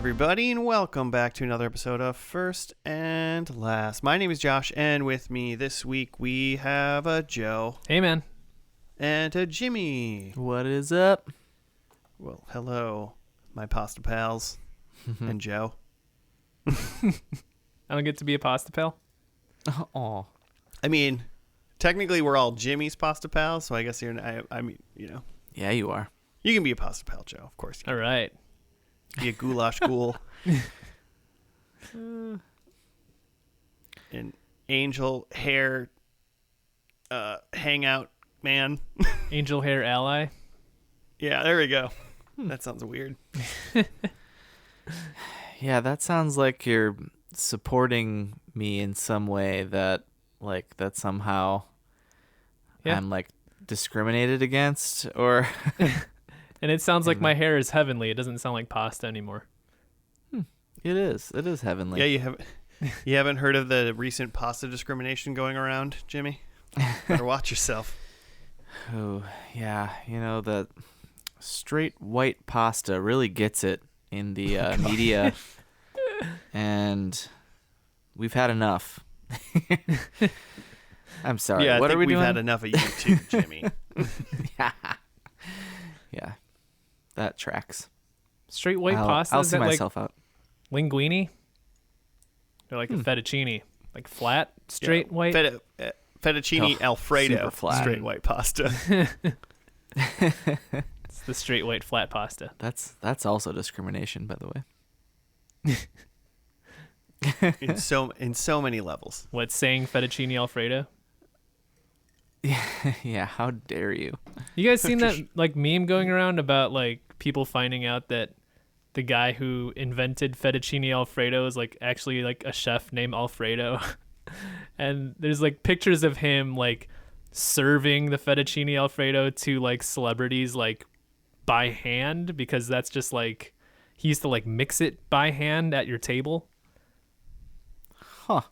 everybody, and welcome back to another episode of First and Last. My name is Josh, and with me this week we have a Joe. Hey, man. And a Jimmy. What is up? Well, hello, my pasta pals, and Joe. I don't get to be a pasta pal. Oh, I mean, technically we're all Jimmy's pasta pals, so I guess I mean, yeah, you are. you can be a pasta pal, Joe, of course. All right. Be a goulash ghoul. An angel hair hangout man. Angel hair ally. Yeah, there we go. That sounds weird. Yeah, that sounds like you're supporting me in some way that somehow Yeah. I'm like discriminated against, or And it sounds like my hair is heavenly. It doesn't sound like pasta anymore. it is heavenly. Yeah, you haven't heard of the recent pasta discrimination going around, Jimmy? Better watch yourself. Oh, yeah, the straight white pasta really gets it in the media, and we've had enough. I'm sorry. Yeah, what I think are we we've doing? had enough of you too, Jimmy. Yeah, that tracks. Straight white I'll, pasta? I'll Is see that like myself out. linguine? Or like a fettuccine? Like flat, straight white? Fettuccine Oh, Alfredo, super flat. straight white pasta. It's the straight white flat pasta. That's also discrimination, by the way. in so many levels. What, saying fettuccine Alfredo? Yeah, how dare you? You guys seen that like meme going around about like people finding out that the guy who invented fettuccine Alfredo is like actually like a chef named Alfredo? And there's like pictures of him like serving the fettuccine Alfredo to like celebrities like by hand, because that's just like he used to like mix it by hand at your table. Huh.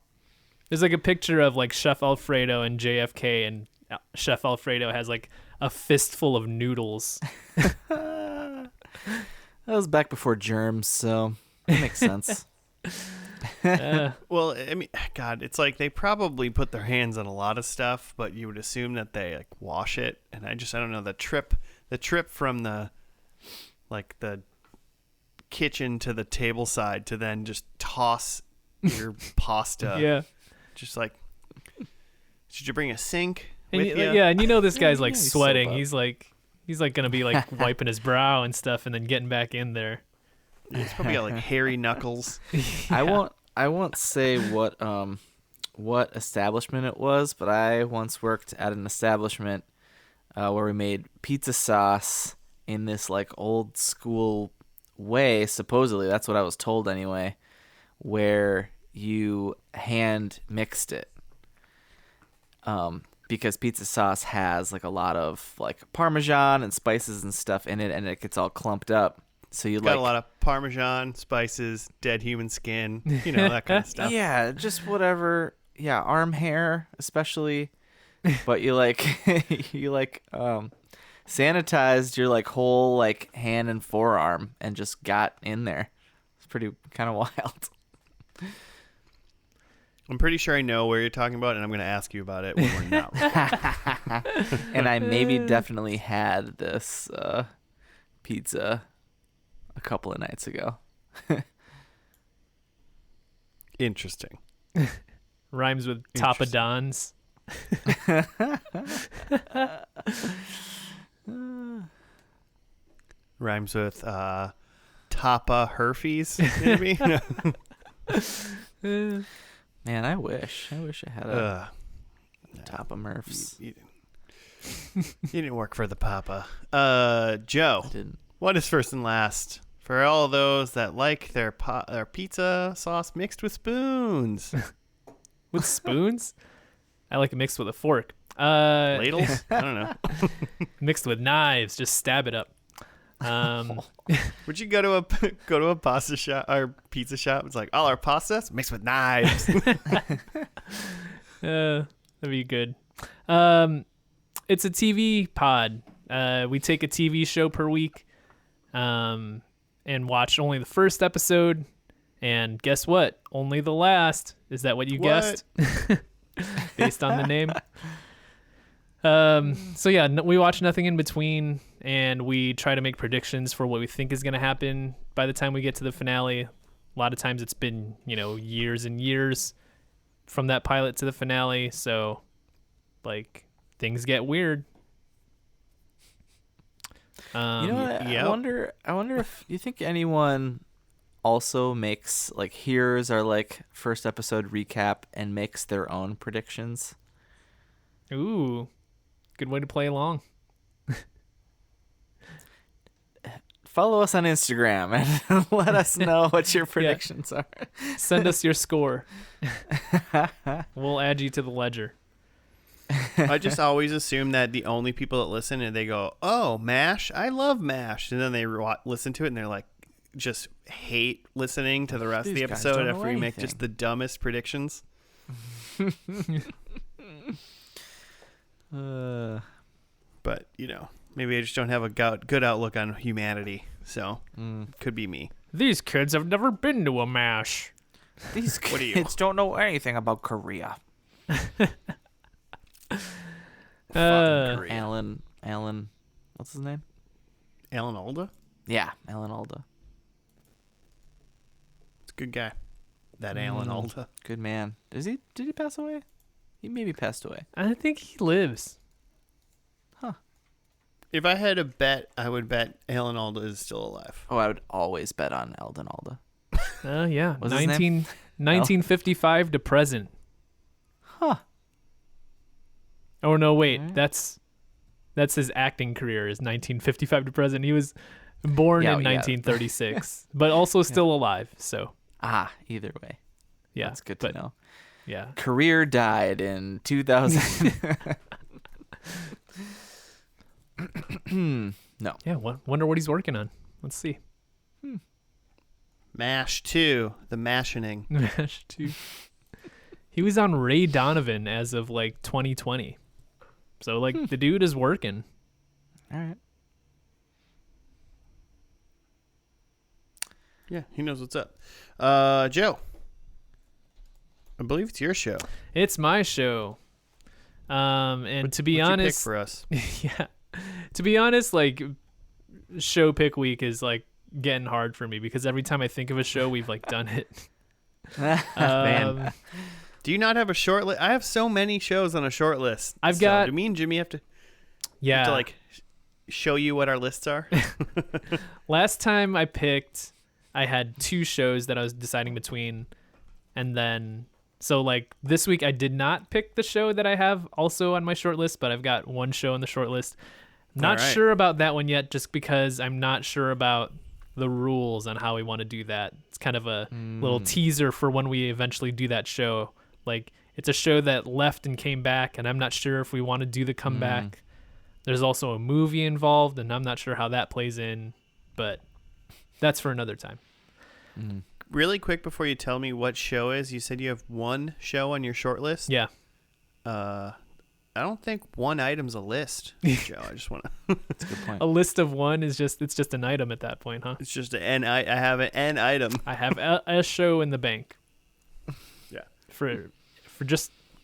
There's like a picture of like Chef Alfredo and JFK, and Chef Alfredo has like a fistful of noodles. That was back before germs, so it makes sense. Well, I mean, God, it's like they probably put their hands on a lot of stuff, but you would assume that they like wash it. And I don't know, the trip from the kitchen to the table side to then just toss your pasta. Yeah. Just like, should you bring a sink And with you? yeah, and you know this guy's like Yeah, he's sweating. soap up. He's like gonna be like wiping his brow and stuff, and then getting back in there. It's probably got like hairy knuckles. I won't say what establishment it was, but I once worked at an establishment where we made pizza sauce in this like old school way. Supposedly, that's what I was told anyway, where you hand mixed it. Because pizza sauce has like a lot of like Parmesan and spices and stuff in it, and it gets all clumped up. So you Got a lot of Parmesan, spices, dead human skin, that kind of stuff. Yeah, just whatever. Yeah, arm hair especially. But you sanitized your like whole like hand and forearm and just got in there. It's pretty kind of wild. I'm pretty sure I know where you're talking about, and I'm going to ask you about it when we're not recording. And I definitely had this pizza a couple of nights ago. Interesting. Rhymes with Tapadons. Rhymes with Tapa Herfies, maybe? Man, I wish I had a top of Murphs. You didn't work for the Papa. Joe, I didn't. what is first and last for all those that like their pizza sauce mixed with spoons? With spoons? I like it mixed with a fork. Ladles? I don't know. Mixed with knives. Just stab it up. Would you go to a pasta shop or pizza shop? It's like all our pastas mixed with knives. That'd be good. It's a TV pod. We take a TV show per week, and and watch only the first episode. And guess what? Only the last. Is that what you guessed? Based on the name. So yeah, we watch nothing in between, and we try to make predictions for what we think is going to happen by the time we get to the finale. A lot of times it's been, years and years from that pilot to the finale. So like things get weird. What? Yep. I wonder if you think anyone also makes hears our first episode recap and makes their own predictions. Ooh, good way to play along. Follow us on Instagram and let us know what your predictions are. Send us your score. We'll add you to the ledger. I just always assume that the only people that listen and they go, "Oh, MASH, I love MASH," and then they listen to it and they're like, just hate listening to the rest of the These guys episode don't know after we make anything. just the dumbest predictions. But maybe I just don't have a good outlook on humanity, so could be me. These kids have never been to a MASH. These What are you? kids don't know anything about Korea. Korea. Alan, what's his name? Alan Alda? Yeah, Alan Alda. It's a good guy. That Alan Alda. Good man. Did he pass away? He maybe passed away. I think he lives. If I had a bet, I would bet Alan Alda is still alive. Oh, I would always bet on Eldon Alda. Yeah. What's his name? 1955 to present. Huh. Oh no, wait. Alright. That's his acting career is 1955 to present. He was born in 1936, but also still alive. So, Either way. yeah. That's good to know. Yeah. Career died in 2000. No. Yeah, wonder what he's working on. Let's see. MASH 2, the mashing. MASH 2. He was on Ray Donovan as of 2020. So the dude is working. All right. Yeah, he knows what's up. Joe, I believe it's your show. It's my show. And to be What'd you pick honest, for us? yeah. To be honest, show pick week is getting hard for me because every time I think of a show, we've done it. Man. Do you not have a short list? I have so many shows on a short list. I've So got- Do me and Jimmy have to Yeah. show you what our lists are? Last time I picked, I had two shows that I was deciding between, and then this week I did not pick the show that I have also on my short list, but I've got one show on the short list. Not All right. sure about that one yet, just because I'm not sure about the rules on how we want to do that. It's kind of a little teaser for when we eventually do that show. It's a show that left and came back, and I'm not sure if we want to do the comeback. There's also a movie involved, and I'm not sure how that plays in, but that's for another time. Really quick before you tell me what show is, you said you have one show on your short list. Yeah. I don't think one item's a list, Joe. I just want to. That's a good point. A list of one is just an item at that point, huh? It's just I have an item. I have a show in the bank. Yeah. For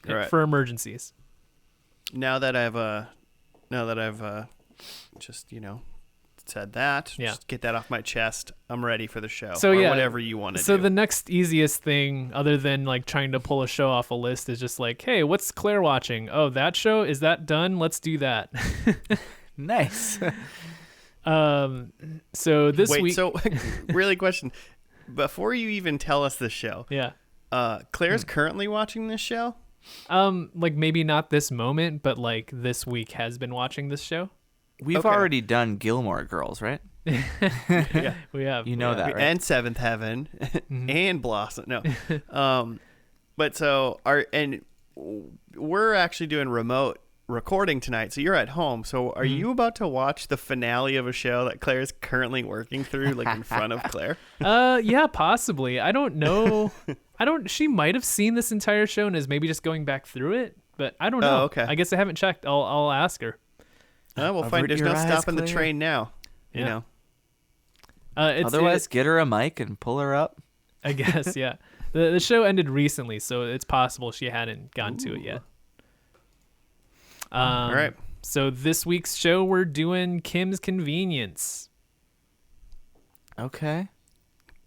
All right. for emergencies. Now that I've just said that, Yeah. just get that off my chest. I'm ready for the show. So, or yeah, whatever you want to So do. the next easiest thing, other than trying to pull a show off a list, is just hey, what's Claire watching? Oh, that show, is that done? Let's do that. Nice. So this Wait, week, so really question. Before you even tell us this show, yeah. Claire's currently watching this show? Maybe not this moment, but this week has been watching this show. We've Okay. already done Gilmore Girls, right? Yeah. We have. You know that, right? And Seventh Heaven and Blossom. No. But so we're actually doing remote recording tonight. So you're at home. So are you about to watch the finale of a show that Claire's currently working through in front of Claire? Yeah, possibly. I don't know. She might have seen this entire show and is maybe just going back through it, but I don't know. Oh, okay. I guess I haven't checked. I'll ask her. We'll Avert find. There's your no eyes, stopping the Claire. train now. You Yeah. know. Otherwise, get her a mic and pull her up. I guess, yeah. The show ended recently, so it's possible she hadn't gotten to it yet. All right. So this week's show, we're doing Kim's Convenience. Okay.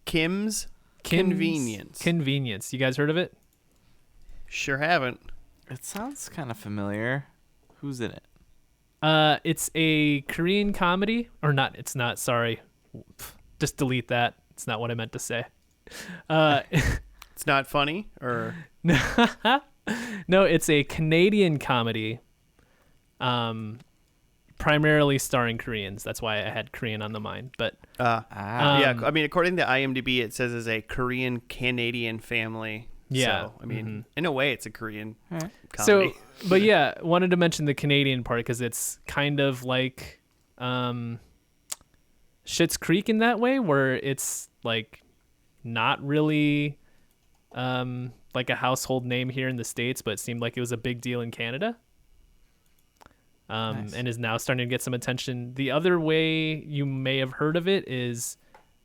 Kim's Convenience. Convenience. You guys heard of it? Sure haven't. It sounds kind of familiar. Who's in it? It's a Korean comedy. Or not, it's not, sorry. Just delete that. It's not what I meant to say. It's not funny, or No, it's a Canadian comedy. Primarily starring Koreans. That's why I had Korean on the mind. But yeah, I mean, according to IMDb, it says it's a Korean Canadian family. Yeah. So, I mean, in a way, it's a Korean comedy. So, but yeah, wanted to mention the Canadian part because it's kind of like Schitt's Creek in that way, where it's like not really like a household name here in the States, but it seemed like it was a big deal in Canada. Nice. And is now starting to get some attention. The other way you may have heard of it is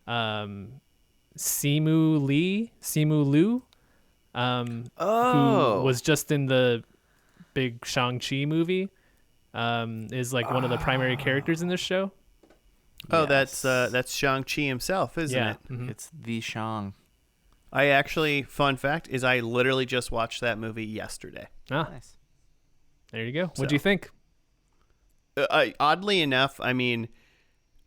Simu Liu, who was just in the big Shang-Chi movie, is like one of the primary characters in this show. Oh, Yes. that's Shang-Chi himself, isn't it? Mhm. It's the Shang. I actually, fun fact, is I literally just watched that movie yesterday. Ah, Nice. there you go. So- What'd you think? Oddly enough, I mean,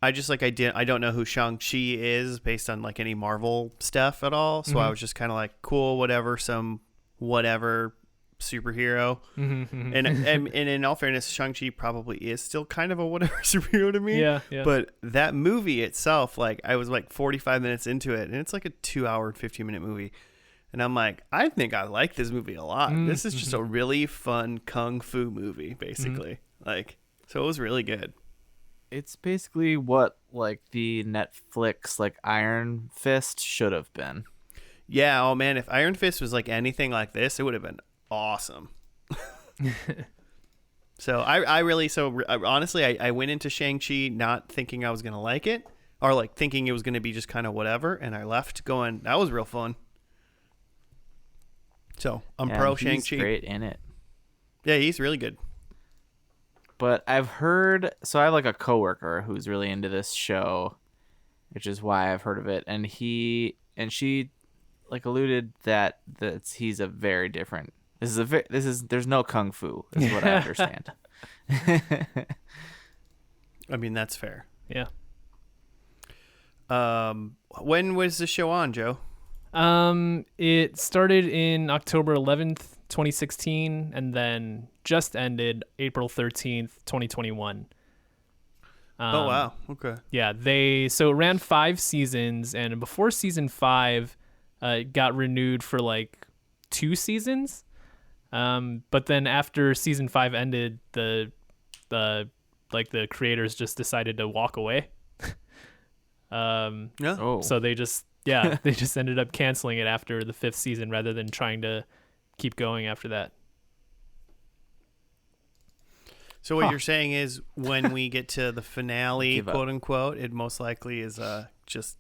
I don't know who Shang-Chi is based on like any Marvel stuff at all. So I was just kind of like, cool, whatever, some whatever superhero. Mm-hmm. And in all fairness, Shang-Chi probably is still kind of a whatever superhero to me. Yeah. But that movie itself, like I was like 45 minutes into it, and it's like a 2-hour and 15-minute movie. And I'm like, I think I like this movie a lot. This is just a really fun kung fu movie, basically. Like, so it was really good. It's basically what like the Netflix like Iron Fist should have been. Yeah, oh man, if Iron Fist was like anything like this, it would have been awesome. So honestly, I went into Shang-Chi not thinking I was going to like it, or like thinking it was going to be just kind of whatever, and I left going, that was real fun. So I'm pro He's Shang-Chi. great in it. Yeah, he's really good. But I've heard, so I have like a coworker who's really into this show, which is why I've heard of it, and she like alluded that he's a very different. There's no kung fu, is what I understand. I mean, that's fair. Yeah. When was the show on, Joe? It started in October 11th, 2016, and then just ended April 13th, 2021. Oh wow, okay. Yeah, so it ran 5 seasons, and before season 5, it got renewed for like 2 seasons. But then after season 5 ended, the creators just decided to walk away. Yeah. Oh, So they just ended up canceling it after the 5th season rather than trying to keep going after that. So what you're saying is when we get to the finale, Give up. quote unquote, it most likely is just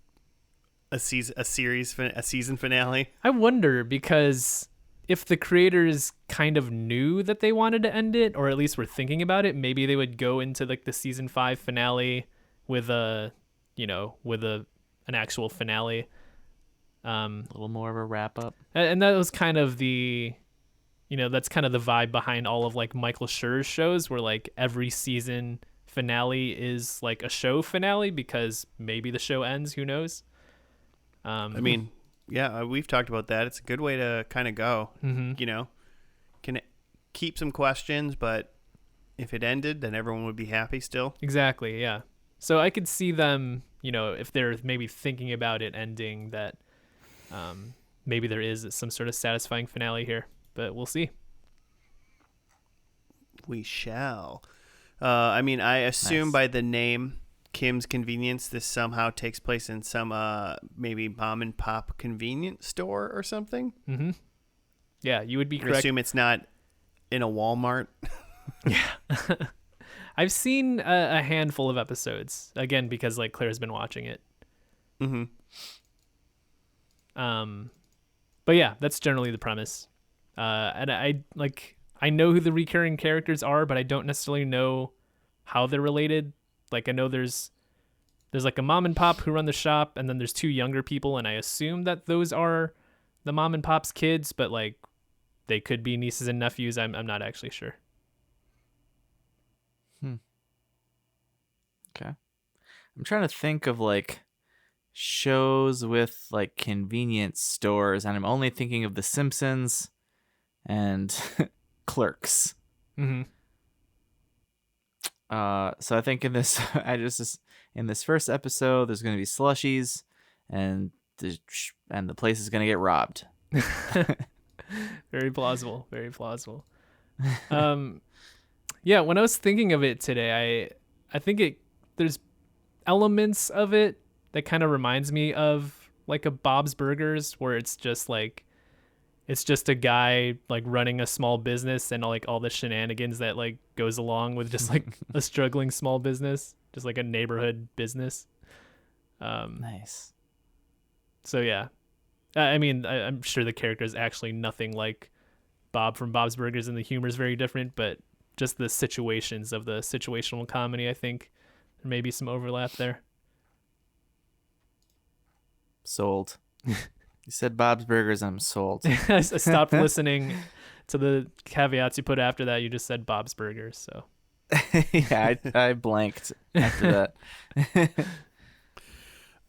a season finale. I wonder, because if the creators kind of knew that they wanted to end it, or at least were thinking about it, maybe they would go into like the season 5 finale with an actual finale. a little more of a wrap up. And that was kind of that's kind of the vibe behind all of like Michael Schur's shows, where like every season finale is like a show finale because maybe the show ends, who knows. I mean, yeah, we've talked about that. It's a good way to kind of go. You know, can keep some questions, but if it ended, then everyone would be happy still. Exactly, yeah. So I could see them, if they're maybe thinking about it ending, that maybe there is some sort of satisfying finale here, but we'll see. We shall. I mean, I assume Nice. by the name Kim's Convenience, this somehow takes place in some maybe mom and pop convenience store or something. Mm-hmm. Yeah, you would be I correct. assume it's not in a Walmart. I've seen a handful of episodes, again, because like Claire's been watching it. Mm-hmm. But yeah, that's generally the premise. And I know who the recurring characters are, but I don't necessarily know how they're related. Like I know there's like a mom and pop who run the shop, and then there's two younger people, and I assume that those are the mom and pop's kids, but like they could be nieces and nephews. I'm not actually sure. Okay. I'm trying to think of like shows with like convenience stores, and I'm only thinking of The Simpsons and Clerks. Mm-hmm. So I think in this, in this first episode, there's going to be slushies, and the place is going to get robbed. Very plausible. Very plausible. Yeah, when I was thinking of it today, I think there's elements of it that kind of reminds me of like a Bob's Burgers, where it's just a guy like running a small business and like all the shenanigans that like goes along with just like a struggling small business, just like a neighborhood business. Nice. So yeah, I mean, I'm sure the character is actually nothing like Bob from Bob's Burgers, and the humor is very different, but just the situations of the situational comedy, I think there may be some overlap there. Sold. You said Bob's Burgers, I'm sold. I stopped listening to the caveats you put after that. You just said Bob's Burgers, so. Yeah, I blanked after that.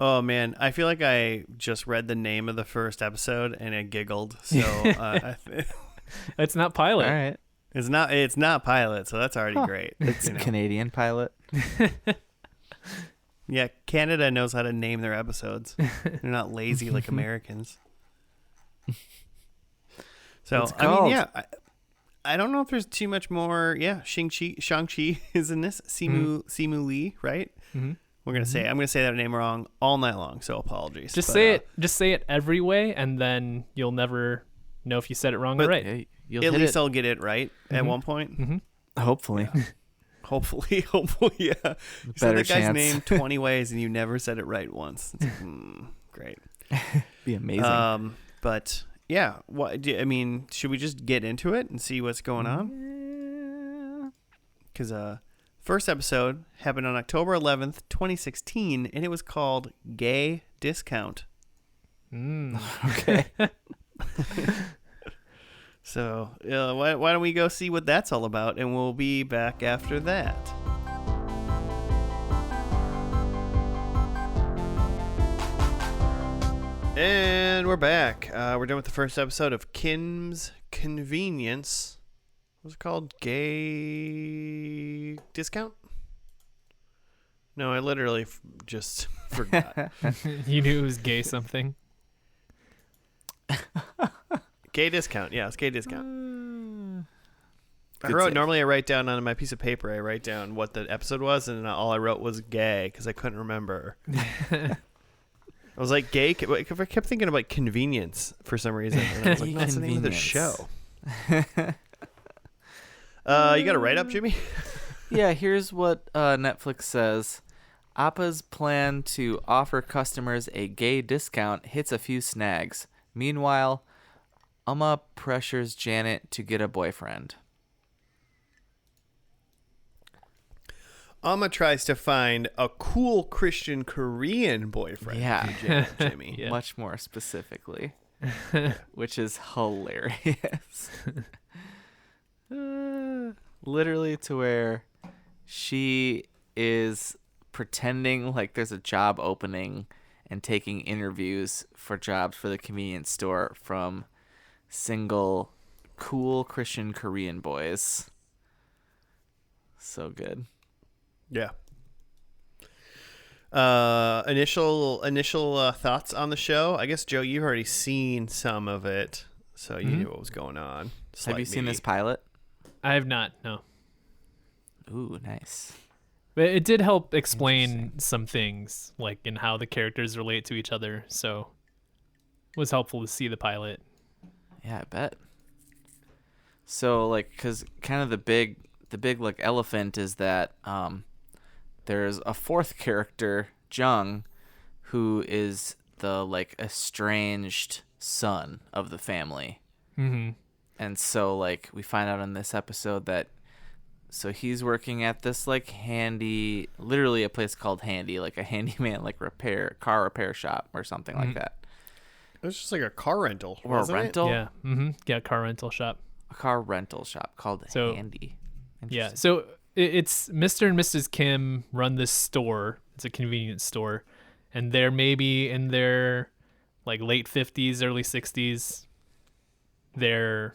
Oh man, I feel like I just read the name of the first episode and I giggled. So It's not Pilot. All right. It's not Pilot, so that's already great. It's a Canadian Pilot. Yeah, Canada knows how to name their episodes. They're not lazy like Americans. So It's I mean, called- yeah, I don't know if there's too much more. Yeah, Shang-Chi is in this. Simu Lee, right? Mm-hmm. I'm gonna say that name wrong all night long, so apologies. Just But, say it every way, and then you'll never know if you said it wrong or right. Yeah, you'll At hit least it. I'll get it right at one point. Mm-hmm. Hopefully. Hopefully, yeah. You said Better that guy's chance. name 20 ways and you never said it right once. It's like, great. Be amazing. But yeah, should we just get into it and see what's going on? Because first episode happened on October 11th, 2016, and it was called Gay Discount. Okay. So why don't we go see what that's all about, and we'll be back after that. And we're back. We're done with the first episode of Kim's Convenience. What was it called? Gay Discount? No, I literally just forgot. You knew it was gay something. Gay Discount. Yeah, it's Gay Discount. Good save. Normally I write down on my piece of paper, I write down what the episode was, and all I wrote was gay because I couldn't remember. I was like, gay? I kept thinking about convenience for some reason. And I was like, that's the name of the show. You got a write up, Jimmy? Yeah, here's what Netflix says. Appa's plan to offer customers a gay discount hits a few snags. Meanwhile, Amma pressures Janet to get a boyfriend. Amma tries to find a cool Christian Korean boyfriend. Yeah. for Janet, Jimmy. Yeah. Much more specifically, which is hilarious. Literally to where she is pretending like there's a job opening and taking interviews for jobs for the convenience store from single cool Christian Korean boys. So good. Yeah. Initial thoughts on the show. I guess Joe, you've already seen some of it, so you knew what was going on. Have you seen this pilot? I have not, no. Ooh, nice. But it did help explain some things, like in how the characters relate to each other, so it was helpful to see the pilot. Yeah, I bet. So, like, because kind of the big like elephant is that there's a fourth character, Jung, who is the like estranged son of the family. Mm-hmm. And so like we find out in this episode that so he's working at this like handy, literally a place called Handy, like a handyman like car repair shop or something like that. It was just like a car rental. Or a wasn't it? rental? Yeah. Mm-hmm. Yeah, car rental shop. A car rental shop called So- Handy. Yeah. Interesting. So it's Mr. and Mrs. Kim run this store. It's a convenience store, and they're maybe in their like late 50s, early 60s. They're,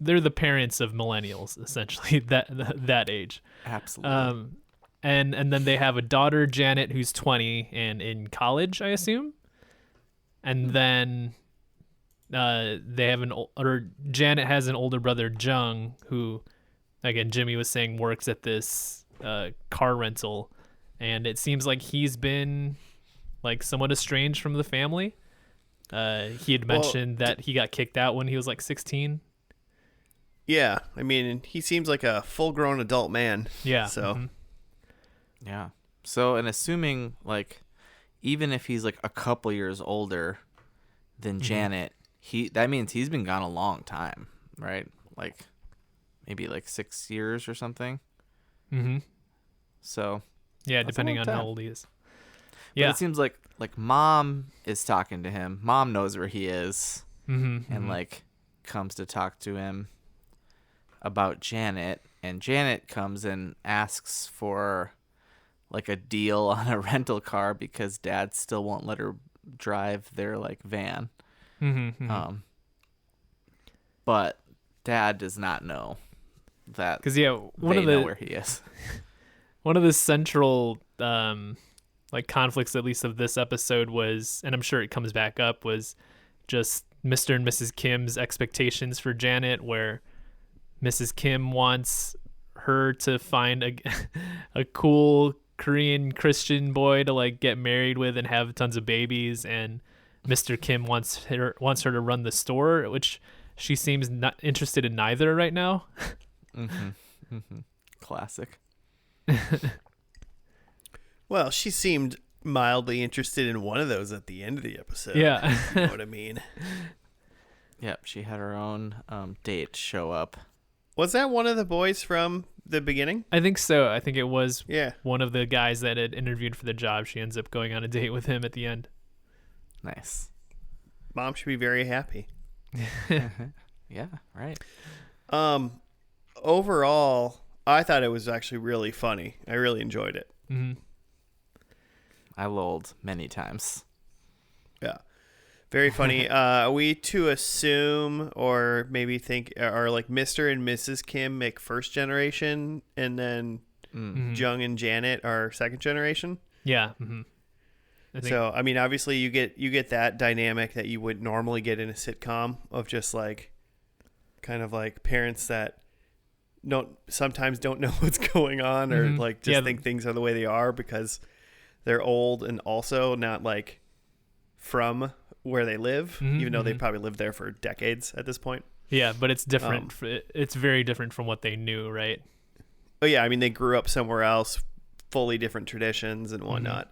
they're the parents of millennials essentially. That age. Absolutely. And then they have a daughter, Janet, who's 20 and in college, I assume. And then they have Janet has an older brother, Jung, who, again, Jimmy was saying works at this car rental, and it seems like he's been like somewhat estranged from the family. He had mentioned that he got kicked out when he was like 16. Yeah, I mean, he seems like a full-grown adult man. Yeah. So, mhm. Yeah. So, and assuming, like, even if he's, like, a couple years older than Janet, that means he's been gone a long time, right? Like, maybe, like, 6 years or something. Mhm. So, Yeah, That's a depending long on time. how old he is. but Yeah. it seems like Mom is talking to him. Mom knows where he is Mm-hmm. and, like, comes to talk to him about Janet. And Janet comes and asks for, like, a deal on a rental car because Dad still won't let her drive their, like, van. Mm-hmm. But Dad does not know that Because one they of know where he is. one of the central like conflicts, at least of this episode, was, and I'm sure it comes back up, was just Mr. and Mrs. Kim's expectations for Janet, where Mrs. Kim wants her to find a cool Korean Christian boy to like get married with and have tons of babies, and Mr. Kim wants her to run the store, which she seems not interested in neither right now. Classic. well, she seemed mildly interested in one of those at the end of the episode. Yeah. You know what I mean? Yep, she had her own date show up. Was that one of the boys from the beginning? I think so. I think it was Yeah. one of the guys that had interviewed for the job. She ends up going on a date with him at the end. Nice. Mom should be very happy. Yeah, right. Overall, I thought it was actually really funny. I really enjoyed it. Mm-hmm. I lolled many times. Yeah. Very funny. Are we to assume or maybe think are like Mr. and Mrs. Kim make first generation and then Mm-hmm. Jung and Janet are second generation? Yeah. Mm-hmm. I think, So, I mean, obviously you get that dynamic that you would normally get in a sitcom of just like kind of like parents that sometimes don't know what's going on or Mhm. like just Yeah. think things are the way they are because they're old and also not like from where they live, Mhm, even though they've mhm. probably lived there for decades at this point. yeah, but it's different. It's very different from what they knew, right? But yeah, I mean, they grew up somewhere else, fully different traditions and whatnot.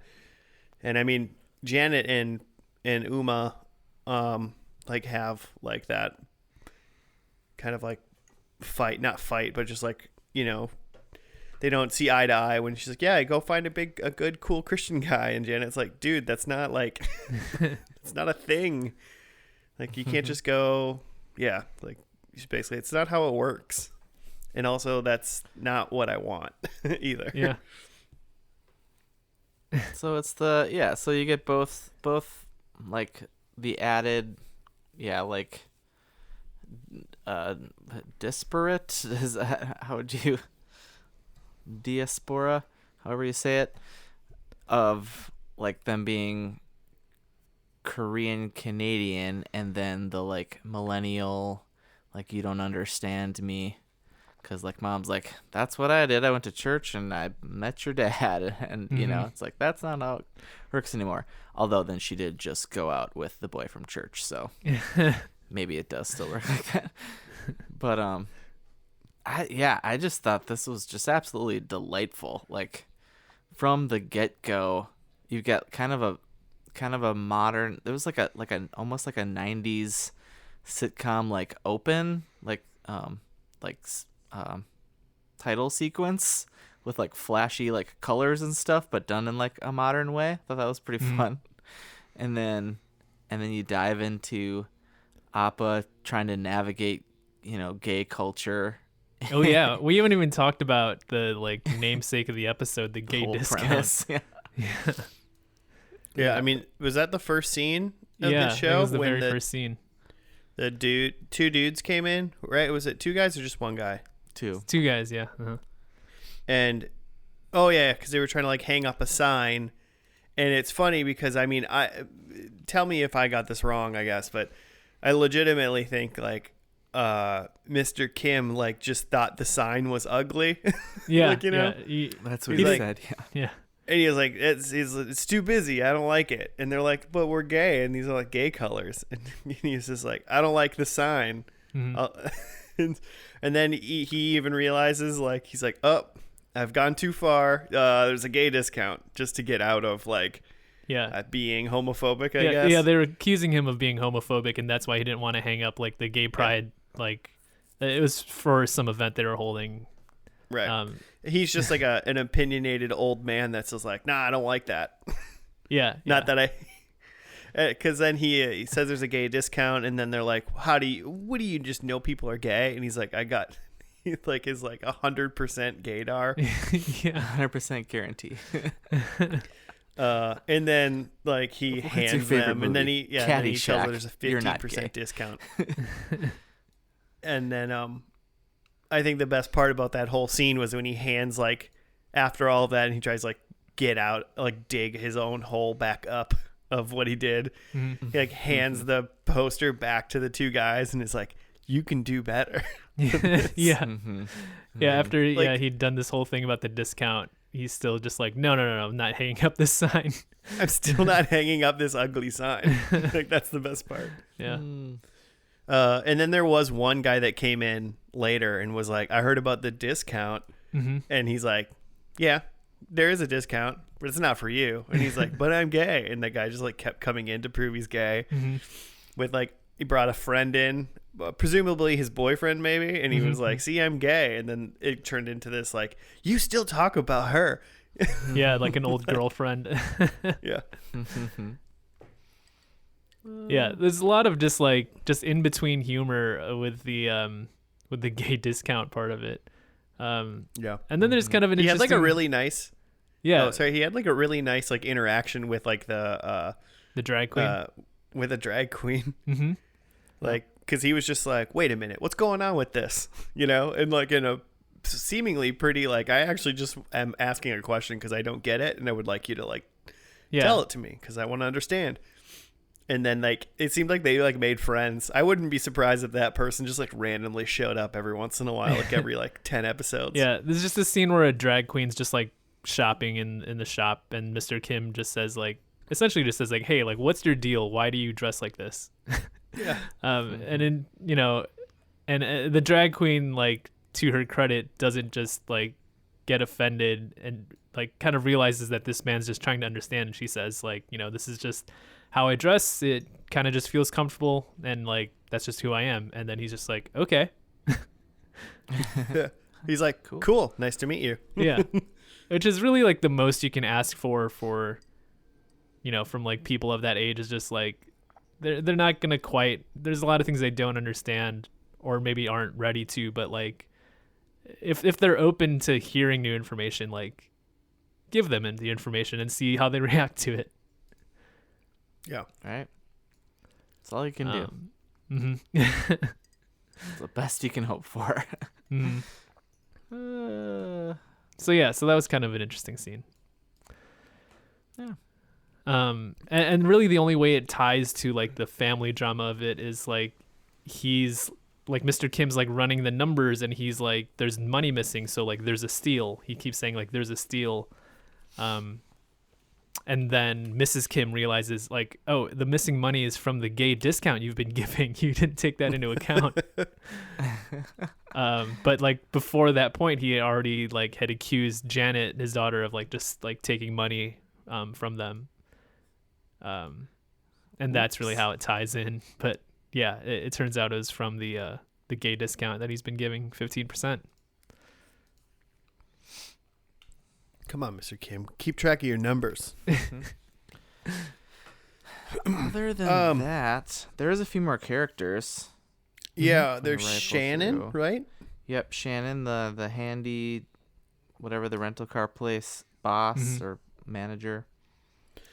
And I mean, Janet and Uma, like have like that kind of like not fight, but just like, they don't see eye to eye when she's like, yeah, go find a good, cool Christian guy. And Janet's like, dude, that's not like, it's not a thing. Like, you can't just go, yeah, like, basically, it's not how it works. And also, that's not what I want either. Yeah. So it's so you get both like the added like disparate is that, how would you diaspora, however you say it, of like them being Korean Canadian and then the like millennial like you don't understand me. Because, like, Mom's like, that's what I did. I went to church and I met your dad. And, it's like, that's not how it works anymore. Although then she did just go out with the boy from church. So maybe it does still work like that. But, I just thought this was just absolutely delightful. Like, from the get-go, you've got kind of a modern. There was like a almost like a 90s sitcom like open like title sequence with like flashy like colors and stuff, but done in like a modern way. I thought that was pretty fun. And then you dive into Appa trying to navigate, gay culture. Oh yeah, we haven't even talked about the like namesake of the episode, the gay Whole discount. premise. Yeah. Yeah, I mean, was that the first scene of Yeah, the show it was the when very first scene. the two dudes came in? Right? Was it two guys or just one guy? Two. Two guys, yeah. Uh-huh. And oh yeah, because they were trying to like hang up a sign, and it's funny because I mean, tell me if I got this wrong, I guess, but I legitimately think like Mr. Kim like just thought the sign was ugly. Yeah, like, yeah, That's what He's he like- said. Yeah. yeah. And he was like, it's too busy. I don't like it. And they're like, but we're gay, and these are like gay colors. And he's just like, I don't like the sign. Mhm. And then he even realizes like he's like, oh, I've gone too far. There's a gay discount just to get out of like Yeah. being homophobic. I Yeah, guess. yeah, they were accusing him of being homophobic, and that's why he didn't want to hang up like the gay pride. Like, it was for some event they were holding. Right. He's just like an opinionated old man that's just like, nah, I don't like that. Yeah. Not that I, because then he says there's a gay discount, and then they're like, what do you just know people are gay? And he's like, I got, he like is like 100% gaydar. Yeah. 100% guarantee. And then like he What's your hands favorite them, and then movie? then he tells Caddyshack. her there's a You're not gay. 50% discount. And then I think the best part about that whole scene was when he hands like after all of that, and he tries like get out, like dig his own hole back up of what he did. Mhm. He like hands the poster back to the two guys and is like, you can do better. Yeah. Mm-hmm. Yeah. After Like- he'd done this whole thing about the discount, he's still just like, no, I'm not hanging up this sign. I'm still not hanging up this ugly sign. Like that's the best part. Yeah. And then there was one guy that came in later and was like, I heard about the discount. Mm-hmm. And he's like, yeah, there is a discount, but it's not for you. And he's like, but I'm gay. And the guy just like kept coming in to prove he's gay Mm-hmm. with like, he brought a friend in, presumably his boyfriend maybe. And he was like, see, I'm gay. And then it turned into this like, you still talk about her. Yeah, like an old girlfriend. Yeah. Yeah, there's a lot of just in between humor with the gay discount part of it. Yeah. And then there's kind of an He had interesting like a really nice, yeah, oh, sorry. He had like a really nice like interaction with like the drag queen. with a drag queen. Mm-hmm. Like, because he was just like, wait a minute, what's going on with this? And like in a seemingly pretty, like, I actually just am asking a question because I don't get it, and I would like you to like Yeah. tell it to me because I want to understand. And then like it seemed like they like made friends. I wouldn't be surprised if that person just like randomly showed up every once in a while, like every like 10 episodes. Yeah, there's just this scene where a drag queen's just like shopping in the shop, and Mr. Kim just says like, essentially just says like, hey, like, what's your deal? Why do you dress like this? Yeah. And in and the drag queen, like, to her credit, doesn't just like get offended and like kind of realizes that this man's just trying to understand. And she says like, this is just how I dress. It kind of just feels comfortable, and like that's just who I am. And then he's just like, okay. He's like, cool, nice to meet you. Yeah. Which is really like the most you can ask for from like people of that age, is just like they're not gonna quite, there's a lot of things they don't understand or maybe aren't ready to, but like if they're open to hearing new information, like give them the information and see how they react to it. Yeah. Right. That's all you can do. Mm-hmm. It's the best you can hope for. Mm-hmm. So that was kind of an interesting scene. Yeah. And really the only way it ties to like the family drama of it is like he's like Mr. Kim's like running the numbers, and he's like, there's money missing, so like there's a steal. He keeps saying like there's a steal. And then Mrs. Kim realizes like, oh, the missing money is from the gay discount you've been giving. You didn't take that into account. But like before that point, he already like had accused Janet, his daughter, of like just like taking money from them. And that's really how it ties in. But yeah, it turns out it was from the gay discount that he's been giving 15%. Come on, Mr. Kim. Keep track of your numbers. Other than that, there is a few more characters. Yeah, Let me there's rifle Shannon, through. right? Yep, Shannon, the handy, whatever the rental car place boss or manager.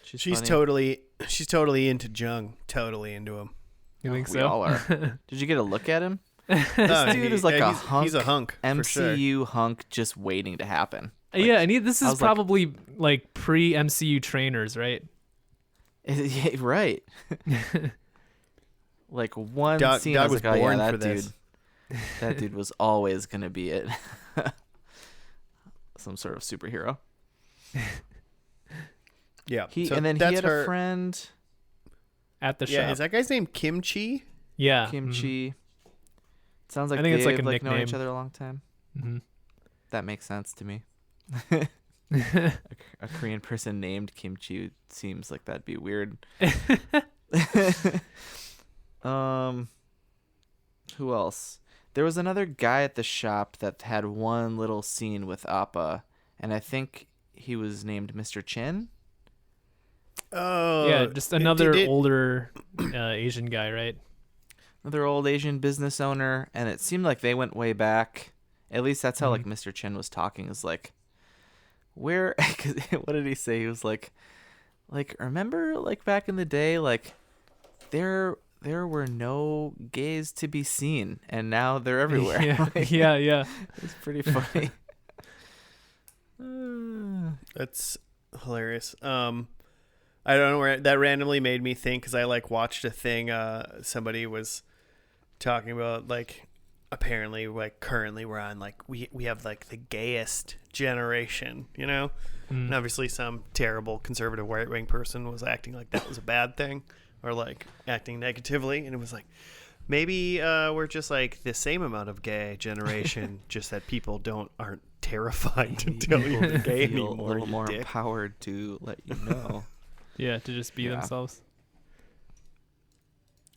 She's funny. totally into Jung. Totally into him. You think We so? all are. Did you get a look at him? No, Dude is like he's a hunk. For sure. MCU hunk just waiting to happen. Yeah, and this I is was like- probably like pre-MCU trainers, right? Yeah, right. Like one Doug scene, I was was like, oh yeah, born that for this. that dude was always gonna be it. Some sort of superhero. Yeah. He so and then he that's had her. a friend, At the Yeah, shop. is that guy's name Kimchi? Yeah. Kimchi. Sounds like I think it's like a they've known each nickname. other a long time. Mm-hmm. That makes sense to me. Mm-hmm. A Korean person named Kimchi seems like that'd be weird. Who else? There was another guy at the shop that had one little scene with Appa, and I think he was named Mr. Chin. Oh, Yeah, just another did- older Asian guy, right? Another old Asian business owner, and it seemed like they went way back. At least that's how like Mr. Chin was talking. Is like, where? 'Cause what did he say? He was like, remember like back in the day, like there were no gays to be seen, and now they're everywhere. Yeah, Like, yeah. it's pretty funny. That's hilarious. I don't know where that randomly made me think because I like watched a thing. Somebody was talking about like apparently like currently we're on like we have like the gayest generation, you know. Mm. And obviously some terrible conservative right wing person was acting like that was a bad thing or like acting negatively, and it was like maybe we're just like the same amount of gay generation, just that people aren't terrified to tell you you're gay Feel anymore. a little you more dick. empowered to let you know. Yeah, to just be Yeah. themselves.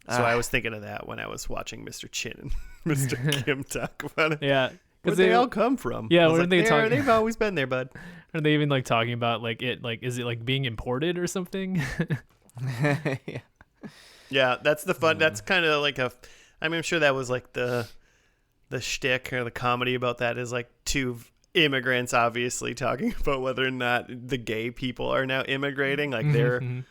So I was thinking of that when I was watching Mr. Chin and Mr. Kim talk about it. Yeah. Where'd they all come from? Yeah, I was where like, did they talk- They've always been there, bud. Are they even like talking about like it like is it like being imported or something? Yeah. Yeah, that's the fun. That's kind of like I mean, I'm sure that was like the shtick or the comedy about that is like two immigrants obviously talking about whether or not the gay people are now immigrating. Like they're, Mhm.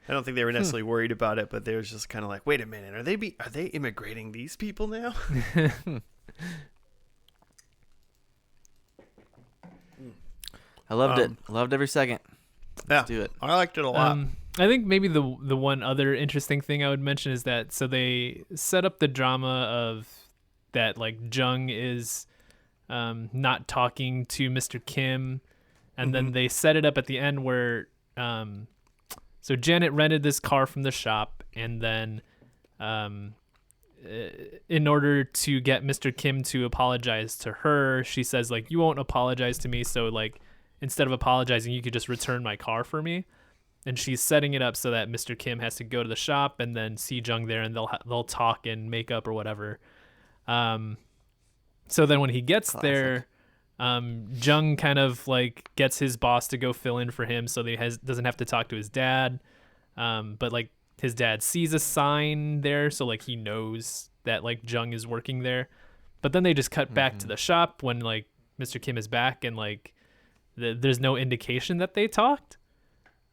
I don't think they were necessarily worried about it, but they was just kind of like, wait a minute, are they immigrating these people now? I loved it. Loved every second. Yeah, Let's do it. I liked it a lot. I think maybe the one other interesting thing I would mention is that so they set up the drama of that like Jung is not talking to Mr. Kim, and then they set it up at the end where so Janet rented this car from the shop, and then in order to get Mr. Kim to apologize to her, she says like, you won't apologize to me, so like instead of apologizing you could just return my car for me. And she's setting it up so that Mr. Kim has to go to the shop and then see Jung there, and they'll talk and make up or whatever. So then when he gets there, Jung kind of like gets his boss to go fill in for him, so that he doesn't have to talk to his dad. But like his dad sees a sign there, so like he knows that like Jung is working there. But then they just cut back to the shop when like Mr. Kim is back, and like there's no indication that they talked.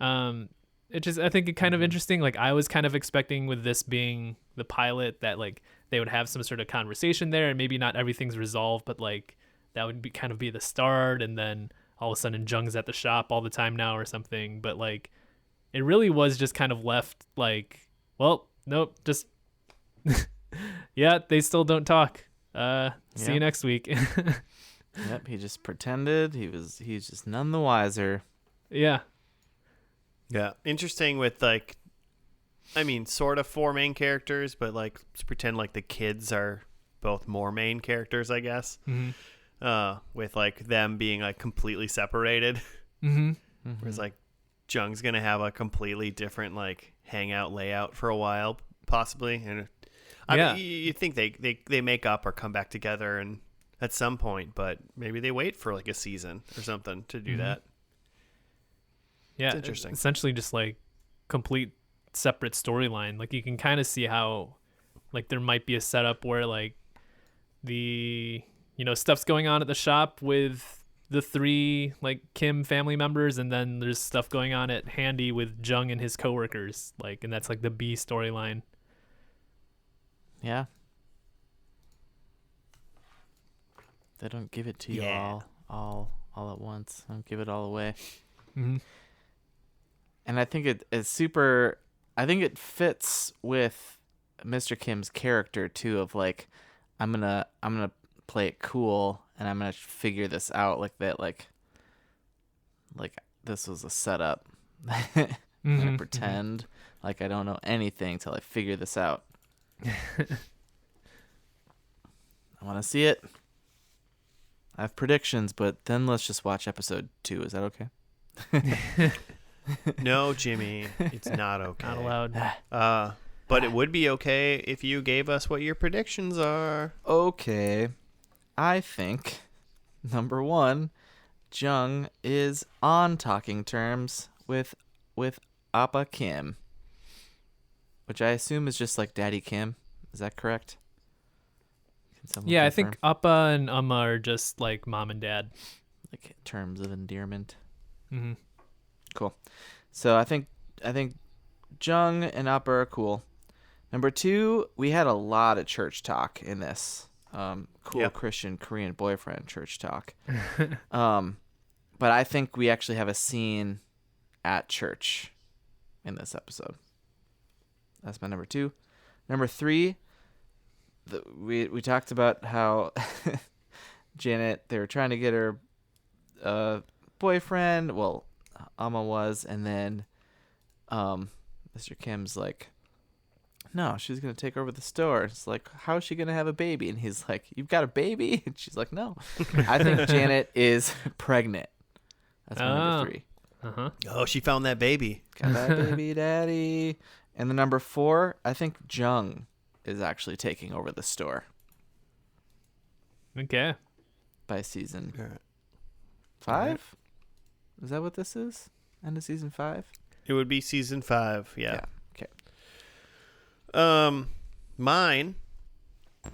It just, I think it kind of interesting. Like I was kind of expecting with this being the pilot that like they would have some sort of conversation there, and maybe not everything's resolved, but like that would be kind of be the start. And then all of a sudden Jung's at the shop all the time now or something. But like, it really was just kind of left like, well, nope, just, yeah, they still don't talk. See you next week. Yep, he just pretended. He's just none the wiser. Yeah. Yeah, interesting with like, I mean, sort of four main characters, but like let's pretend like the kids are both more main characters, I guess. Mm-hmm. With like them being like completely separated. Mm-hmm. Whereas like Jung's gonna have a completely different like hangout layout for a while, possibly. And I Yeah. mean, you think they make up or come back together and at some point, but maybe they wait for like a season or something to do that. Yeah, It's interesting. Essentially, just like complete separate storyline. Like you can kind of see how, like there might be a setup where like the stuff's going on at the shop with the 3 like Kim family members, and then there's stuff going on at Handy with Jung and his coworkers. Like, and that's like the B storyline. Yeah. They don't give it to you Yeah. all at once. Don't give it all away. Mm-hmm. And I think it's super. I think it fits with Mr. Kim's character too. Of like, I'm gonna play it cool, and I'm gonna figure this out like that. Like this was a setup. I'm gonna pretend like I don't know anything till I figure this out. I want to see it. I have predictions, but then let's just watch episode 2. Is that okay? No, Jimmy, it's not okay. Not allowed. But it would be okay if you gave us what your predictions are. Okay. I think, number 1, Jung is on talking terms with Appa Kim, which I assume is just like Daddy Kim. Is that correct? Can someone Yeah, I confirm? think Appa and Amma are just like mom and dad. Like terms of endearment. Mm-hmm. Cool. So I think Jung and Appa are cool. Number 2, we had a lot of church talk in this. Cool Yep. Christian Korean boyfriend church talk. But I think we actually have a scene at church in this episode. That's my number 2. Number 3, we talked about how Janet, they were trying to get her boyfriend. Well, Amma was, and then Mr. Kim's like, no, she's going to take over the store. It's like, how is she going to have a baby? And he's like, you've got a baby? And she's like, no. I think Janet is pregnant. That's my number 3. Uh-huh. Oh, she found that baby. Got that baby daddy. And the number 4, I think Jung is actually taking over the store Okay. by season All right. 5. Is that what this is? End of season 5? It would be season 5. Yeah. Okay. Mine.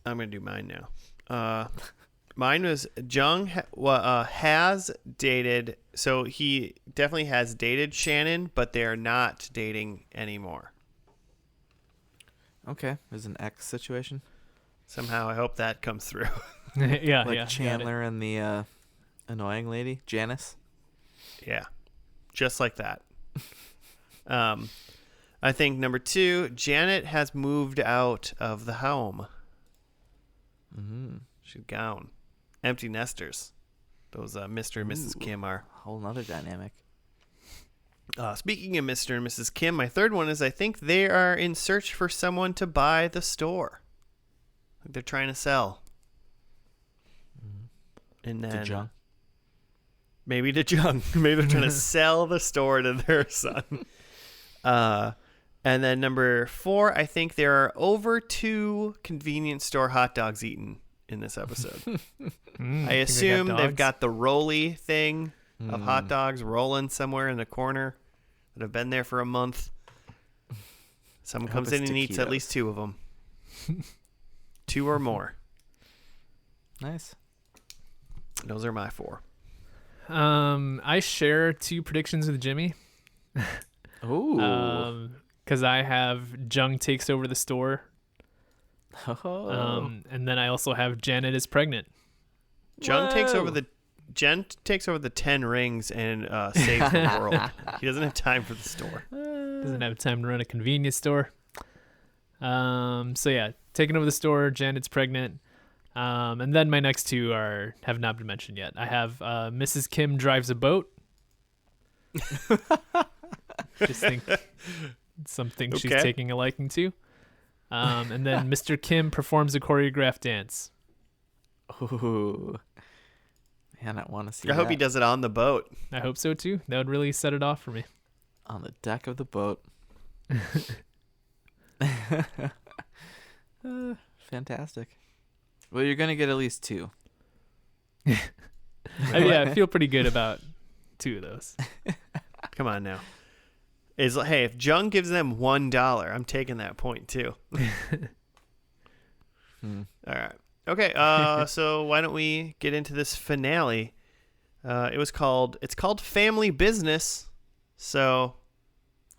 I'm gonna do mine now. Mine was Jung has dated. So he definitely has dated Shannon, but they are not dating anymore. Okay. There's an X situation. Somehow, I hope that comes through. Yeah, Like yeah. got it. Chandler and the annoying lady, Janice. Yeah, just like that. I think number 2, Janet has moved out of the home. Mm-hmm. She's gone. Empty nesters. Those Mr. and Mrs. Kim are. Whole nother dynamic. Speaking of Mr. and Mrs. Kim, my third one is I think they are in search for someone to buy the store. Like they're trying to sell. And then To Jung. maybe to Jung. Maybe they're trying to sell the store to their son. And then number 4, I think there are over 2 convenience store hot dogs eaten in this episode. Mm, I think they assume they've dogs? got the rolly thing of hot dogs rolling somewhere in the corner that have been there for a month. Someone I hope comes in it's and eats at taquitos. least 2 of them. 2 or more. Nice. Those are my 4. I share 2 predictions with Jimmy. Ooh. Because I have Jung takes over the store. Oh. And then I also have Janet is pregnant. Jen takes over Whoa. the 10 rings and saves the world. He doesn't have time for the store. Doesn't have time to run a convenience store. So yeah, taking over the store. Janet's pregnant. And then my next 2 have not been mentioned yet. I have Mrs. Kim drives a boat. Just think something she's Okay. taking a liking to. And then Mr. Kim performs a choreographed dance. Ooh. Man, I want to see I hope that. he does it on the boat. I hope so too. That would really set it off for me. on the deck of the boat. Fantastic. Well, you're gonna get at least 2. I feel pretty good about 2 of those. Come on now. Hey, if Jung gives them $1, I'm taking that point too. All right. Okay. So why don't we get into this finale? It's called Family Business. So,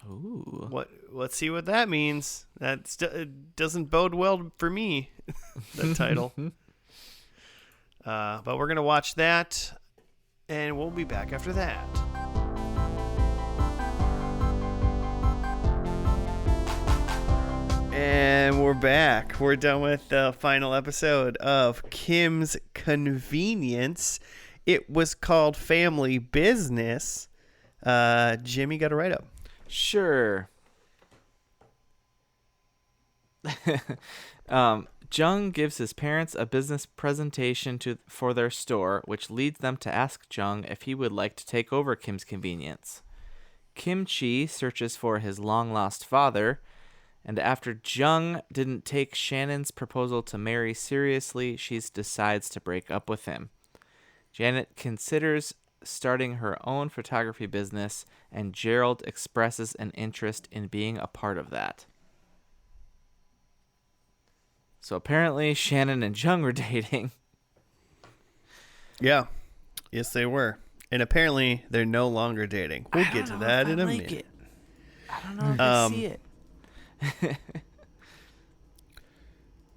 Ooh. Let's see what that means. It doesn't bode well for me. The title. But we're gonna watch that, and we'll be back after that. And we're back. We're done with the final episode of Kim's Convenience. It was called Family Business. Jimmy, got a write-up. Sure. Jung gives his parents a business presentation for their store, which leads them to ask Jung if he would like to take over Kim's Convenience. Kim Chi searches for his long-lost father, and after Jung didn't take Shannon's proposal to marry seriously, she decides to break up with him. Janet considers starting her own photography business, and Gerald expresses an interest in being a part of that. So apparently Shannon and Jung were dating. Yeah. Yes, they were. And apparently they're no longer dating. We'll get to that in a minute. I don't know if I see it.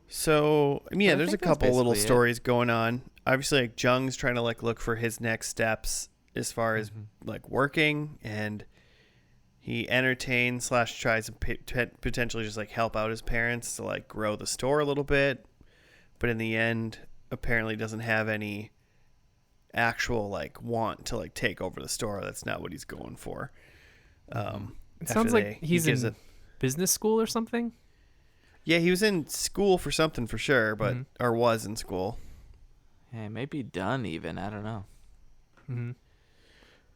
So, yeah, there's a think that's couple little basically it. stories going on. Obviously, like, Jung's trying to look for his next steps as far as working, and he entertains / tries to potentially just help out his parents to grow the store a little bit, but in the end, apparently doesn't have any actual want to take over the store. That's not what he's going for. It sounds like he's in business school or something. Yeah, he was in school for something for sure, but or was in school. Yeah, maybe done even. I don't know. Mm-hmm.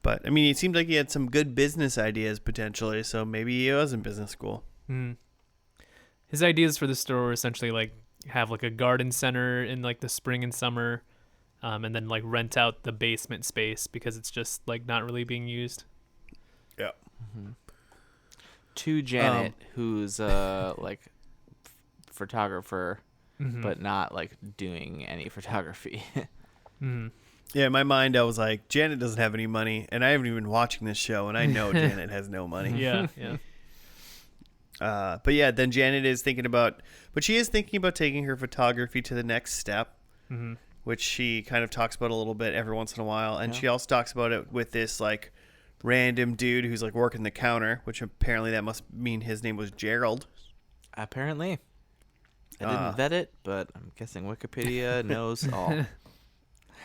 But I mean, it seemed like he had some good business ideas potentially, so maybe he was in business school. Mm. His ideas for the store were essentially have a garden center in the spring and summer, and then rent out the basement space because it's just not really being used. Yeah. Mm-hmm. To Janet, who's photographer, but not doing any photography. Mm. Yeah, in my mind, I was like, Janet doesn't have any money, and I haven't even been watching this show, and I know Janet has no money. Yeah. But yeah, then Janet is thinking about taking her photography to the next step, which she kind of talks about a little bit every once in a while, and she also talks about it with this random dude who's working the counter, which apparently that must mean his name was Gerald. Apparently. I didn't vet it, but I'm guessing Wikipedia knows all.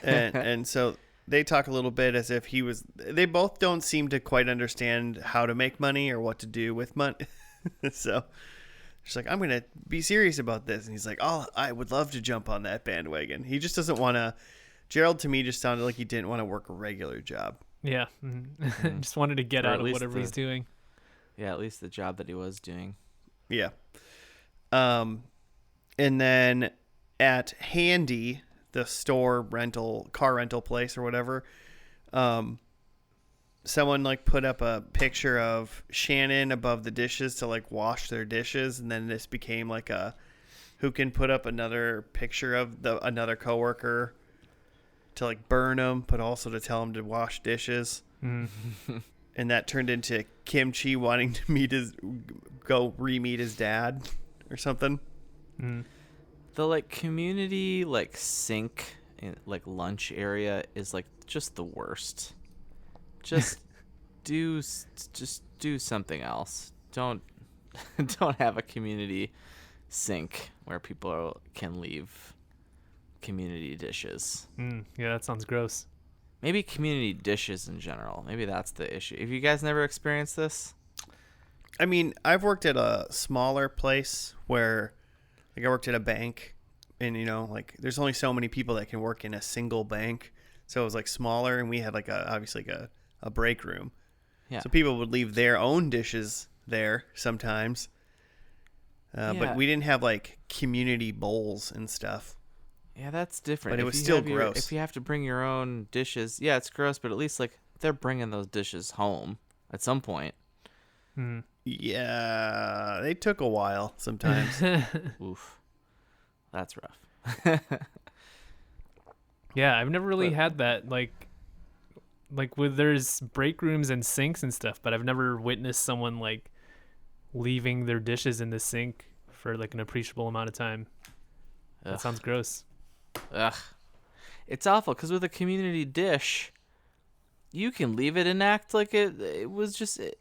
and so they talk a little bit as if they both don't seem to quite understand how to make money or what to do with money. So she's like, I'm going to be serious about this. And he's like, oh, I would love to jump on that bandwagon. He just doesn't want to. Gerald to me just sounded like he didn't want to work a regular job. Yeah. Just wanted to get out of whatever he's doing. Yeah, at least the job that he was doing. Yeah. And then at Handy, the store car rental place or whatever, someone put up a picture of Shannon above the dishes to wash their dishes, and then this became who can put up another picture of another coworker to burn them, but also to tell him to wash dishes. And that turned into Kim Chi wanting to go re-meet his dad or something. The community sink lunch area is just the worst. Just do something else. Don't have a community sink where people can leave community dishes. Yeah, that sounds gross. Maybe community dishes in general. Maybe that's the issue. Have you guys never experienced this? I mean, I've worked at a smaller place where I worked at a bank, and there's only so many people that can work in a single bank. So it was smaller, and we had obviously a break room. Yeah. So people would leave their own dishes there sometimes. Yeah. But we didn't have like community bowls and stuff. Yeah, that's different. But it If was you still have gross. if you have to bring your own dishes, yeah, it's gross. But at least like they're bringing those dishes home at some point. Hmm. Yeah, they took a while sometimes. Oof, that's rough. Yeah, I've never really But- had that like with there's break rooms and sinks and stuff, but I've never witnessed someone like leaving their dishes in the sink for like an appreciable amount of time. That Ugh. sounds gross. Ugh. It's awful because with a community dish, you can leave it and act like it was just Like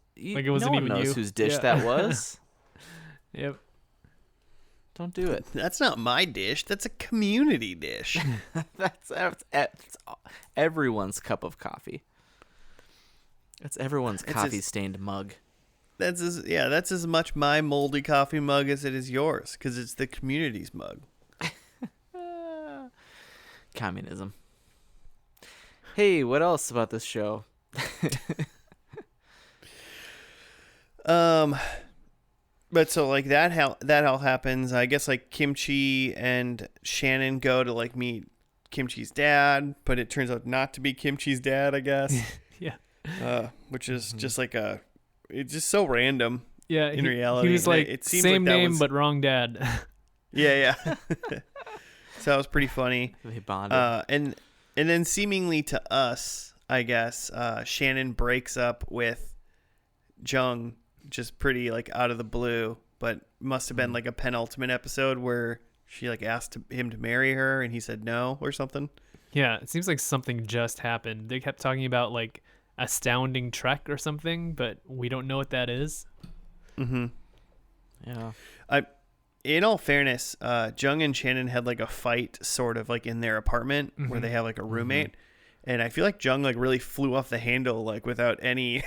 it wasn't no one even knows you. whose dish Yeah. that was. Yep. Don't do it. That's not my dish. That's a community dish. That's everyone's cup of coffee. That's everyone's It's coffee stained mug. That's as much my moldy coffee mug as it is yours, because it's the community's mug. Communism. Hey, what else about this show? But so like that all happens. I guess like Kimchi and Shannon go to like meet Kimchi's dad, but it turns out not to be Kimchi's dad, I guess. Yeah. Which is just like it's just so random. Yeah. In he, reality, he was like it seems same like that name was- but wrong dad. Yeah. So that was pretty funny. They bonded. And then seemingly to us, I guess, Shannon breaks up with Jung just pretty like out of the blue, but must have been like a penultimate episode where she like asked him to marry her and he said no or something. Yeah, it seems like something just happened. They kept talking about like astounding trek or something, but we don't know what that is. Mm-hmm. Yeah. In all fairness, Jung and Shannon had like a fight sort of like in their apartment where Mhm. they have like a roommate. And I feel like Jung like really flew off the handle like without any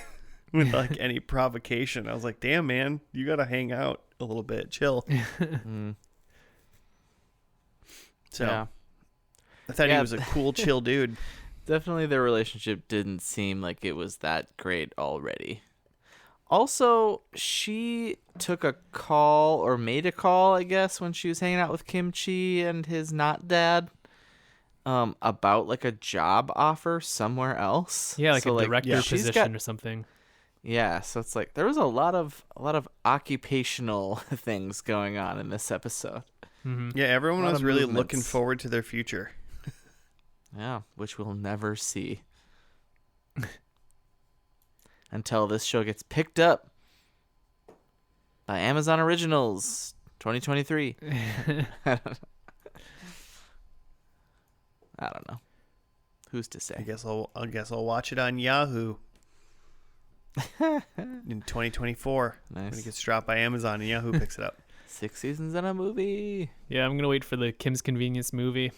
with like any provocation. I was like, damn man, you gotta hang out a little bit. Chill. Mm. So Yeah. I thought he Yeah. was a cool, chill dude. Definitely their relationship didn't seem like it was that great already. Also, she took a call or made a call, I guess, when she was hanging out with Kimchi and his not dad, about like a job offer somewhere else. Yeah, like So, a director yeah, she's position got- or something. Yeah, so it's like there was a lot of occupational things going on in this episode. Hmm. Yeah, everyone Lot was of really movements. looking forward to their future. Yeah, which we'll never see. Until this show gets picked up by Amazon Originals 2023. I don't know. Who's to I say? guess I'll watch it on Yahoo in 2024 when it Nice. gets dropped by Amazon and Yahoo picks it up. 6 seasons in a movie. Yeah, I'm gonna wait for the Kim's Convenience movie.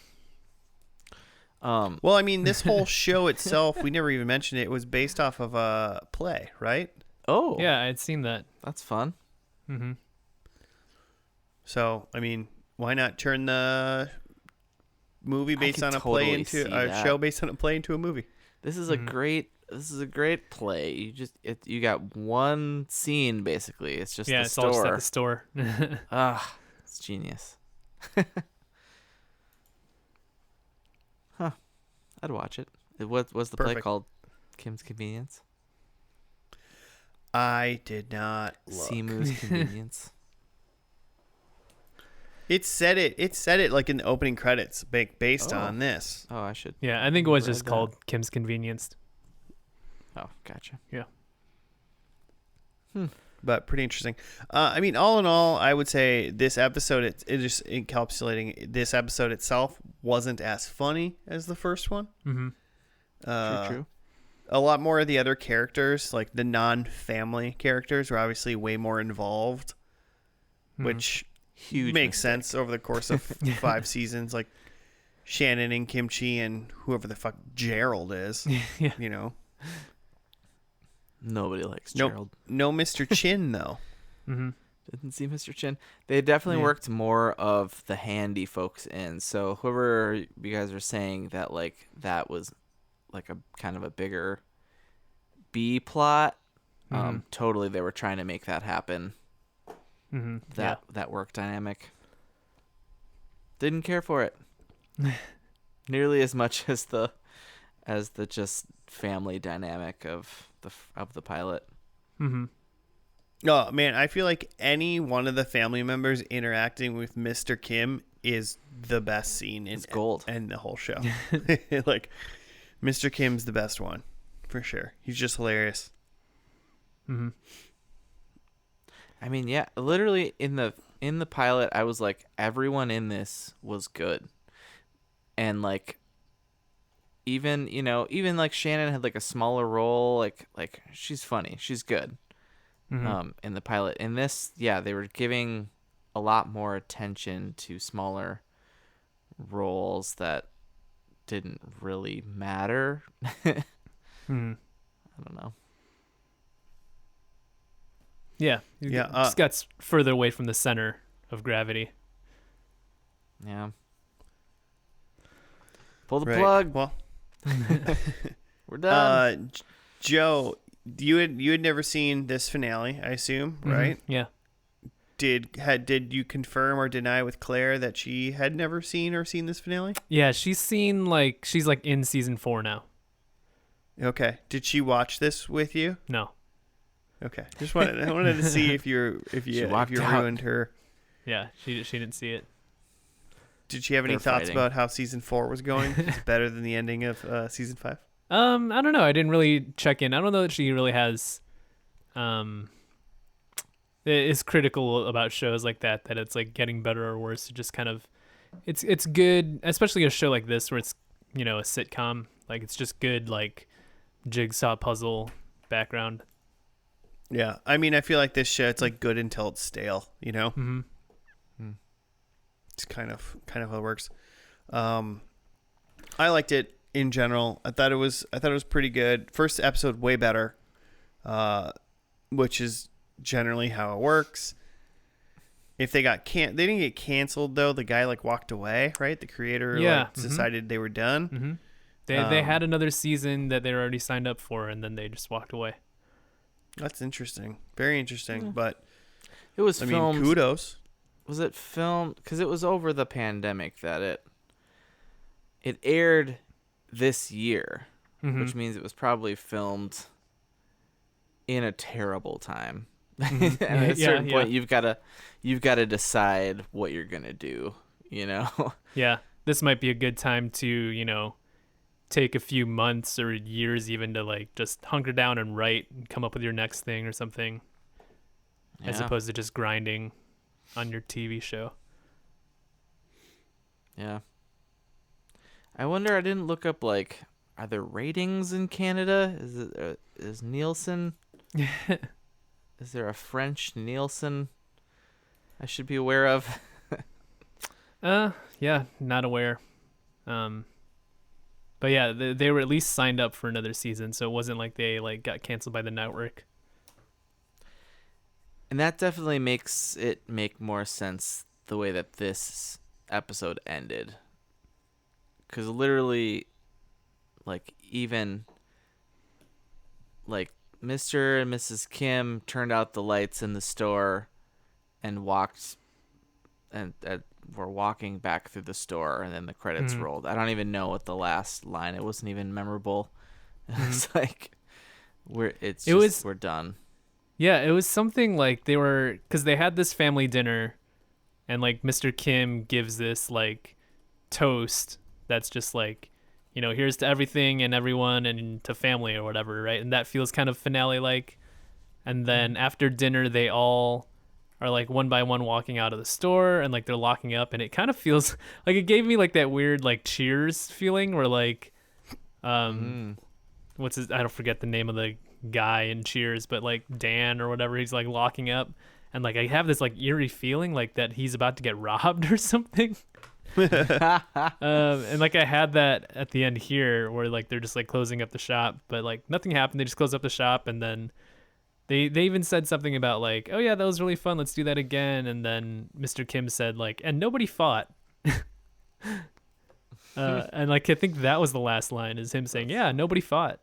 Well, I mean, this whole show itself, we never even mentioned it, was based off of a play, right? Oh, Yeah, I had seen that. that's fun. Hmm. So, I mean, why not turn the movie based could on a play totally into see a that. show based on a play into a movie? This is a great play. You got one scene basically. It's just Yeah, the it's all just at store. the store. Ah, it's genius. Huh. I'd watch it. What was the play Perfect. called? Kim's Convenience? I did not look. Simu's Convenience. It said it like in the opening credits, based Oh. on this. Oh, I should. Yeah, I think it was Read just that. called Kim's Convenience. Oh, gotcha. But pretty interesting. I mean, all in all, I would say this episode, it just encapsulating this episode itself wasn't as funny as the first one. Hmm. True. A lot more of the other characters, like the non-family characters, were obviously way more involved, which Huge. makes mistake. sense over the course of 5 seasons. Like Shannon and Kimchi and whoever the fuck Gerald is, Yeah. you know. Nobody likes Nope. Gerald. No Mr. Chin though. Hmm. Didn't see Mr. Chin. They definitely Yeah. worked more of the handy folks in. So whoever you guys are saying that like that was like a kind of a bigger B plot, Totally, they were trying to make that happen. Mm-hmm. That work dynamic. Didn't care for it nearly as much as the just family dynamic of the pilot. Mm-hmm. Oh man, I feel like any one of the family members interacting with Mr. Kim is the best scene in It's gold. and the whole show. Like Mr. Kim's the best one for sure. He's just hilarious. Mm-hmm. I mean, yeah, literally in the pilot, I was like, everyone in this was good, and like, even like Shannon had like a smaller role, like she's funny, she's good. Mm-hmm. In the pilot, in this, yeah, they were giving a lot more attention to smaller roles that didn't really matter. Mm-hmm. I don't know. Yeah. Yeah, Just got further away from the center of gravity. Yeah. Pull the Right. plug. Well, We're done. Joe, you had never seen this finale, I assume, right? Mm-hmm. Yeah. Did you confirm or deny with Claire that she had never seen this finale? Yeah, she's like in season 4 now. Okay. Did she watch this with you? No. Okay. I wanted to see if you walked out. ruined her. Yeah, she didn't see it. Did she have any They're thoughts fighting. about how season 4 was going? Is it better than the ending of season 5? I don't know. I didn't really check in. I don't know that she really has is critical about shows like that it's like getting better or worse. It just kind of it's good, especially a show like this where it's, a sitcom. Like it's just good like jigsaw puzzle background. Yeah. I mean, I feel like this show, it's like good until it's stale, Mm-hmm. It's kind of how it works. I liked it in general. I thought it was pretty good. First episode way better, which is generally how it works. If they didn't get canceled though. The guy like walked away, right? The creator decided they were done. Mm-hmm. They had another season that they were already signed up for, and then they just walked away. That's interesting. Very interesting. But It was I filmed. mean, kudos. Was it filmed? Because it was over the pandemic that it aired this year, Mm-hmm. which means it was probably filmed in a terrible time. Mm-hmm. And at a Yeah, certain yeah. point, you've got to decide what you're gonna do. Yeah, this might be a good time to, take a few months or years even to like just hunker down and write and come up with your next thing or something, as Yeah. opposed to just grinding on your TV show. Yeah. I wonder. I didn't look up like, are there ratings in Canada? Is Nielsen? Is there a French Nielsen I should be aware of? Yeah, not aware. But yeah, they were at least signed up for another season, so it wasn't like they like got canceled by the network. And that definitely makes it make more sense the way that this episode ended. Because literally, like, even, like, Mr. and Mrs. Kim turned out the lights in the store and walked, and were walking back through the store, and then the credits rolled. I don't even know what the last line, it wasn't even memorable. It's like, we're done. Yeah, it was something like because they had this family dinner, and like Mr. Kim gives this like toast that's just like, here's to everything and everyone and to family or whatever, right? And that feels kind of finale like. And then after dinner, they all are like one by one walking out of the store and like they're locking up, and it kind of feels like it gave me like that weird like Cheers feeling where like, what's his? I don't forget the name of the guy in Cheers, but like Dan or whatever, he's like locking up, and like I have this like eerie feeling like that he's about to get robbed or something. And like I had that at the end here where like they're just like closing up the shop, but like nothing happened. They just closed up the shop, and then they even said something about like, oh yeah, that was really fun, let's do that again. And then Mr. Kim said like, and nobody fought. And like I think that was the last line, is him saying, yeah, nobody fought.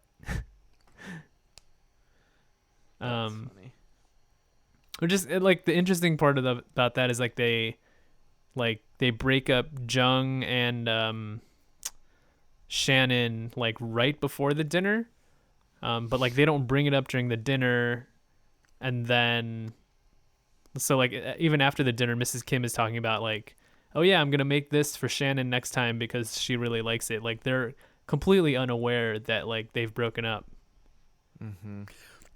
That's funny. Which is like the interesting part about that is like they break up Jung and Shannon like right before the dinner, but like they don't bring it up during the dinner, and then so like even after the dinner, Mrs. Kim is talking about like, oh yeah, I'm gonna make this for Shannon next time because she really likes it. Like they're completely unaware that like they've broken up. Mm-hmm.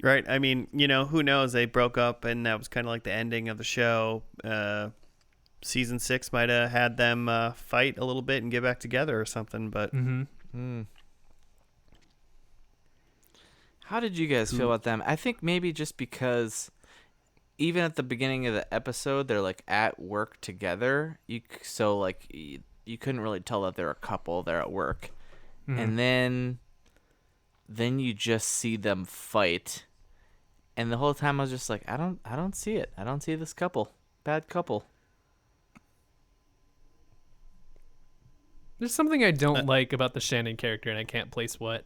Right. I mean, who knows? They broke up, and that was kind of like the ending of the show. Season 6 might have had them fight a little bit and get back together or something. But How did you guys feel about them? I think maybe just because even at the beginning of the episode, they're like at work together. You couldn't really tell that they're a couple. They're at work, and then you just see them fight, and the whole time I was just like, I don't see it. I don't see this couple. Bad couple. There's something I don't like about the Shannon character, and I can't place what.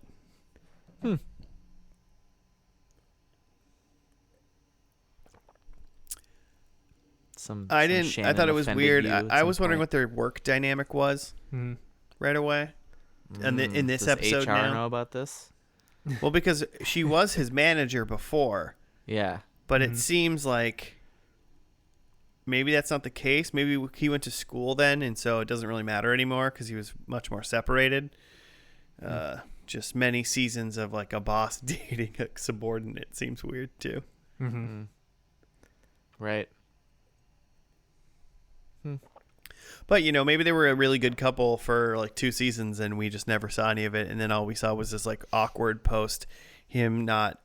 I thought it was weird. I was wondering what their work dynamic was right away. And in this Does episode HR now. know about this? Well, because she was his manager before. Yeah. But it seems like maybe that's not the case. Maybe he went to school then, and so it doesn't really matter anymore because he was much more separated. Just many seasons of like a boss dating a subordinate seems weird too. Right. But, maybe they were a really good couple for like 2 seasons and we just never saw any of it. And then all we saw was this like awkward post, him not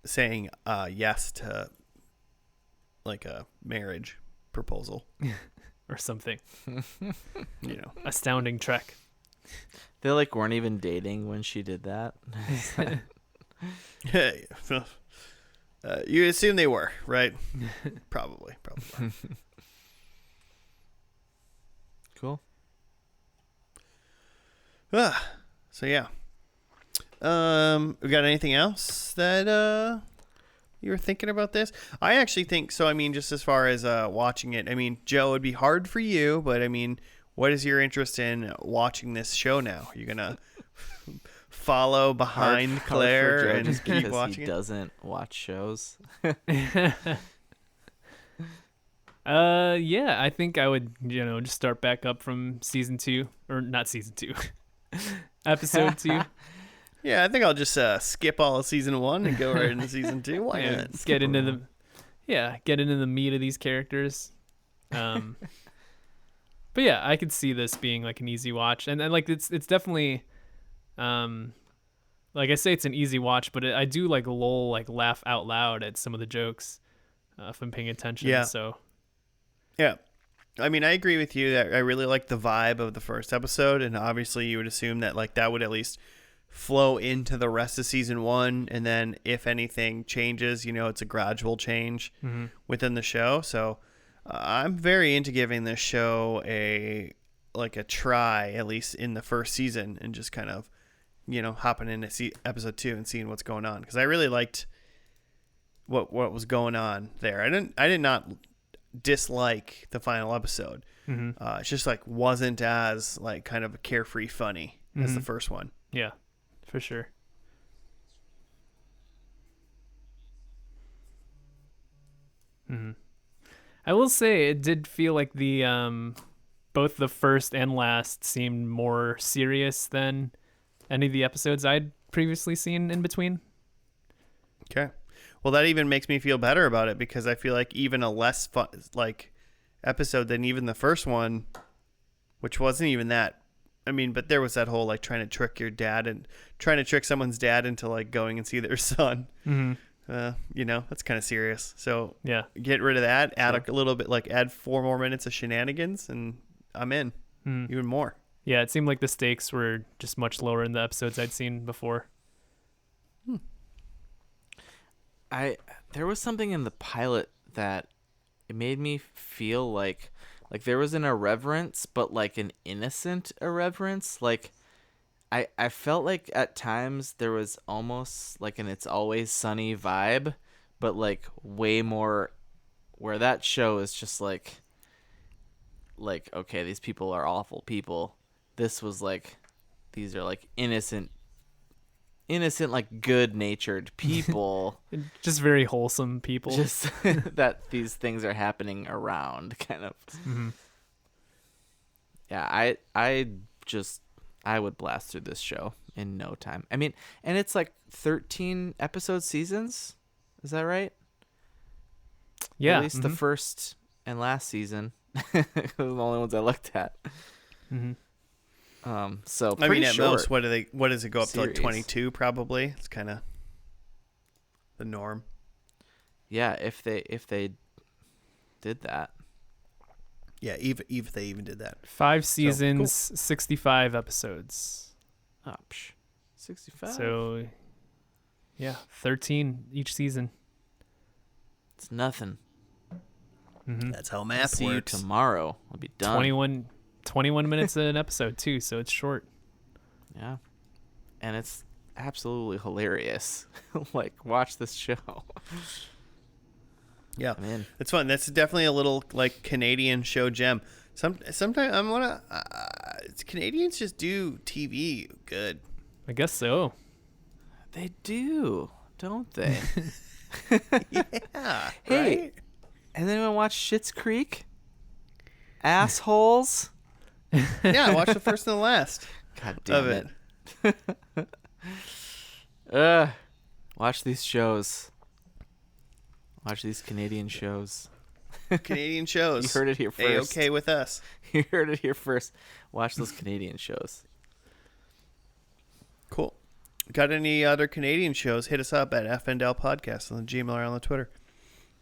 saying yes to like a marriage proposal. Or something. Astounding Trek. They like weren't even dating when she did that. You assume they were, right? Probably. Cool. So yeah. We got anything else that you were thinking about this? I actually think so. I mean, just as far as watching it, I mean, Joe, it'd be hard for you, but I mean, what is your interest in watching this show now? Are you gonna follow behind Claire and just keep because watching he doesn't watch shows? Yeah, I think I would, just start back up from season 2, or not season 2, episode 2. Yeah, I think I'll just skip all of season 1 and go right into season 2. Why not? Get into the meat of these characters. But yeah, I could see this being like an easy watch, and like it's definitely, like I say, it's an easy watch, but I do like laugh out loud at some of the jokes if I'm paying attention. Yeah. So. Yeah. I mean, I agree with you that I really like the vibe of the first episode, and obviously you would assume that like that would at least flow into the rest of season 1, and then if anything changes, it's a gradual change within the show. So I'm very into giving this show a try, at least in the first season, and just kind of hopping into episode 2 and seeing what's going on, because I really liked what was going on there. I did not dislike the final episode. It's just like wasn't as like kind of carefree funny as the first one. Yeah, for sure. I will say it did feel like the both the first and last seemed more serious than any of the episodes I'd previously seen in between. Okay. Well, that even makes me feel better about it, because I feel like even a less fun like episode than even the first one, which wasn't even that. I mean, but there was that whole like trying to trick someone's dad into like going and see their son. That's kind of serious. So yeah, get rid of that. Add a little bit, like add 4 more minutes of shenanigans, and I'm in even more. Yeah, it seemed like the stakes were just much lower in the episodes I'd seen before. There was something in the pilot that it made me feel like there was an irreverence, but like an innocent irreverence. Like I felt like at times there was almost like an It's Always Sunny vibe but like way more. Where that show is just like okay, these people are awful people. This was like, these are like innocent, like good-natured people. Just very wholesome people. Just that these things are happening around, kind of. Mm-hmm. Yeah, I would blast through this show in no time. I mean, and it's like 13 episode seasons. Is that right? Yeah. At least the first and last season. Those are the only ones I looked at. Mm-hmm. So I pretty mean, at short. most, what does it go up to, like series. 22 probably? It's kind of the norm. Yeah, if they did that. Yeah, if they even did that. 5 cool. seasons, 65 episodes. Oh, 65. So, yeah, 13 each season. It's nothing. Mm-hmm. That's how math See works. you tomorrow. I'll be done. 21 minutes an episode too, so it's short. Yeah. And it's absolutely hilarious. Like, watch this show. Yeah, I'm in. it's fun. That's definitely a little like Canadian show gem. Sometimes I'm gonna Canadians just do TV good. I guess so. They do, don't they? Yeah. Hey, right? and then we watch Schitt's Creek. Assholes. Yeah, I watched the first and the last God of damn it. it. Watch these shows. Watch these Canadian shows. Canadian shows. You heard it here first. A-okay with us. You heard it here first. Watch those Canadian shows. Cool. Got any other Canadian shows? Hit us up at FNDL Podcast on the Gmail or on the Twitter.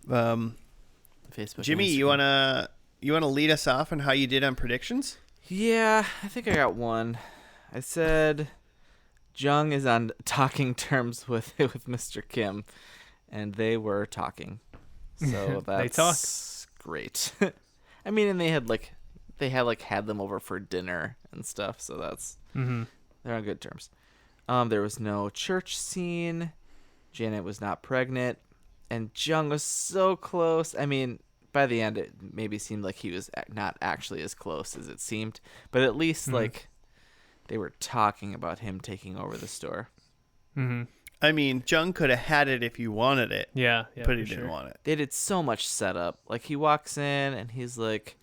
Facebook. Jimmy, and you Instagram. wanna lead us off on how you did on predictions? Yeah, I think I got one. I said Jung is on talking terms with Mr. Kim, and they were talking. So that's talk. great. I mean, and they had had them over for dinner and stuff, so that's Mm-hmm. they're on good terms. There was no church scene. Janet was not pregnant, and Jung was so close. I mean, by the end, it maybe seemed like he was not actually as close as it seemed, but at least like they were talking about him taking over the store. Mm-hmm. I mean, Jung could have had it if you wanted it, Yeah, but he for didn't sure. want it. They did so much setup. Like, he walks in and he's like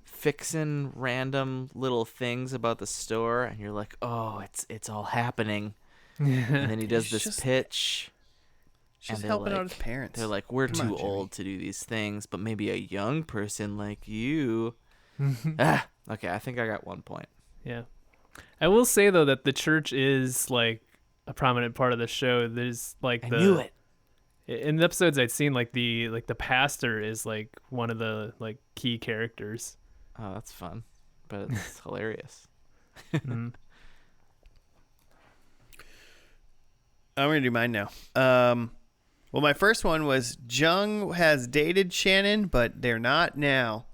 fixing random little things about the store, and you're like, oh, it's all happening. And then he does He's this just- pitch. Just they're helping out like- his parents. They're like, we're Come on, too Jimmy. old to do these things, but maybe a young person like you. Okay, I think I got 1 point. Yeah. I will say though that the church is like a prominent part of the show. There's like I knew it. In the episodes I'd seen, like the pastor is like one of the like key characters. Oh, that's fun, but it's hilarious. Mhm. I'm gonna do mine now. Well, my first one was Jung has dated Shannon, but they're not now,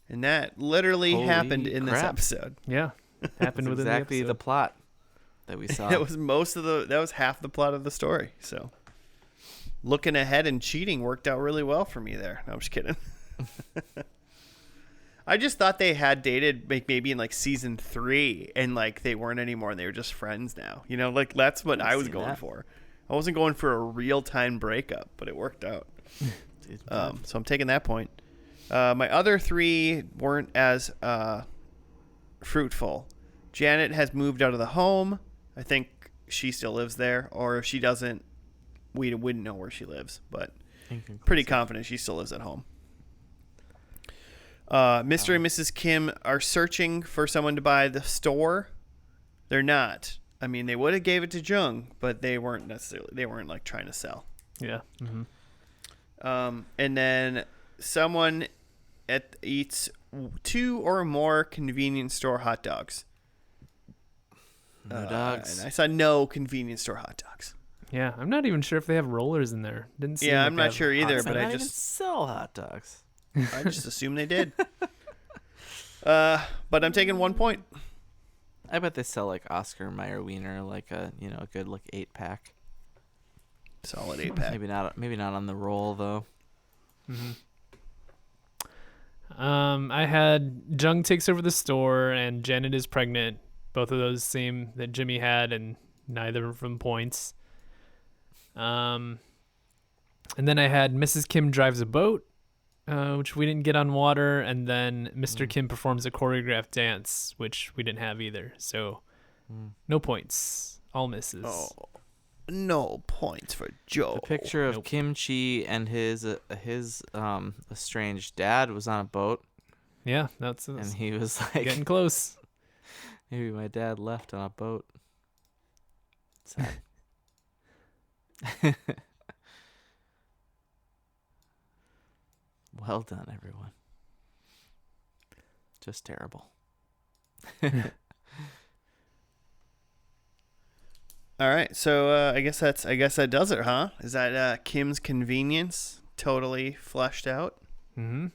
and that literally Holy happened in this crap. episode. Yeah. That's Happened within exactly the the episode. plot that we saw. That was half the plot of the story. So, looking ahead and cheating worked out really well for me there. No, I'm just kidding. I just thought they had dated maybe in like season 3, and like they weren't anymore, and they were just friends now. You know, like that's what I was seen going that. for. I wasn't going for a real time breakup, but it worked out. So I'm taking that point. My other 3 weren't as fruitful. Janet has moved out of the home. I think she still lives there, or if she doesn't, we wouldn't know where she lives, but pretty confident she still lives at home. Mr. and Mrs. Kim are searching for someone to buy the store. They're not. I mean, they would have gave it to Jung, but they weren't like trying to sell. Yeah. Mm-hmm. And then someone eats 2 or more convenience store hot dogs. No dogs. And I saw no convenience store hot dogs. Yeah. I'm not even sure if they have rollers in there. Didn't seem Yeah, like I'm they not have sure either, hot but They I don't even just sell hot dogs. assume they did. But I'm taking 1 point. I bet they sell like Oscar Mayer Wiener, like a good like 8-pack. Solid 8-pack. Maybe not on the roll though. I had Jung takes over the store and Janet is pregnant. Both of those seem that Jimmy had, and neither of them points. And then I had Mrs. Kim drives a boat, which we didn't get on water, and then Mr. Kim performs a choreographed dance, which we didn't have either. So no points, all misses. Oh, no points for Joe. The picture of Nope. Kimchi and his estranged dad was on a boat, Yeah, that's and he was like, getting close. "Maybe my dad left on a boat." Sad. Well done, everyone. Just terrible. All right, so I guess that does it, huh? Is that Kim's Convenience totally fleshed out? Mm-hmm.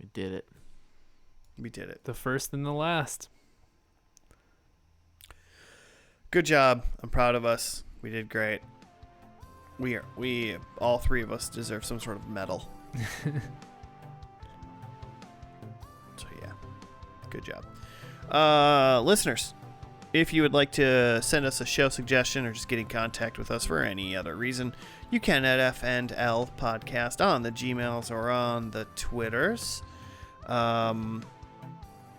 We did it. We did it. The first and the last. Good job. I'm proud of us. We did great. We all three of us deserve some sort of medal. So yeah, good job. Listeners, if you would like to send us a show suggestion or just get in contact with us for any other reason, you can at F&L Podcast on the Gmails or on the Twitters. And,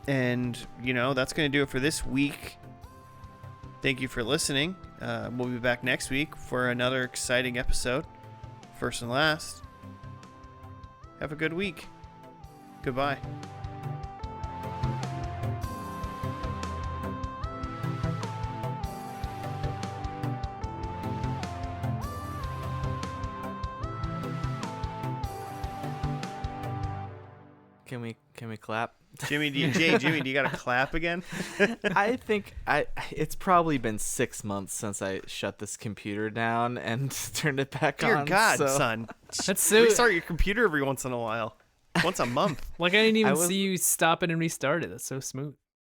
that's going to do it for this week. Thank you for listening. We'll be back next week for another exciting episode. First and last. Have a good week. Goodbye. Can we clap? Jimmy, do you got to clap again? I think it's probably been 6 months since I shut this computer down and turned it back Dear on. God, so son. That's so Restart your computer every once in a while. Once a month. like I didn't even was- see you stop it and restart it. That's so smooth.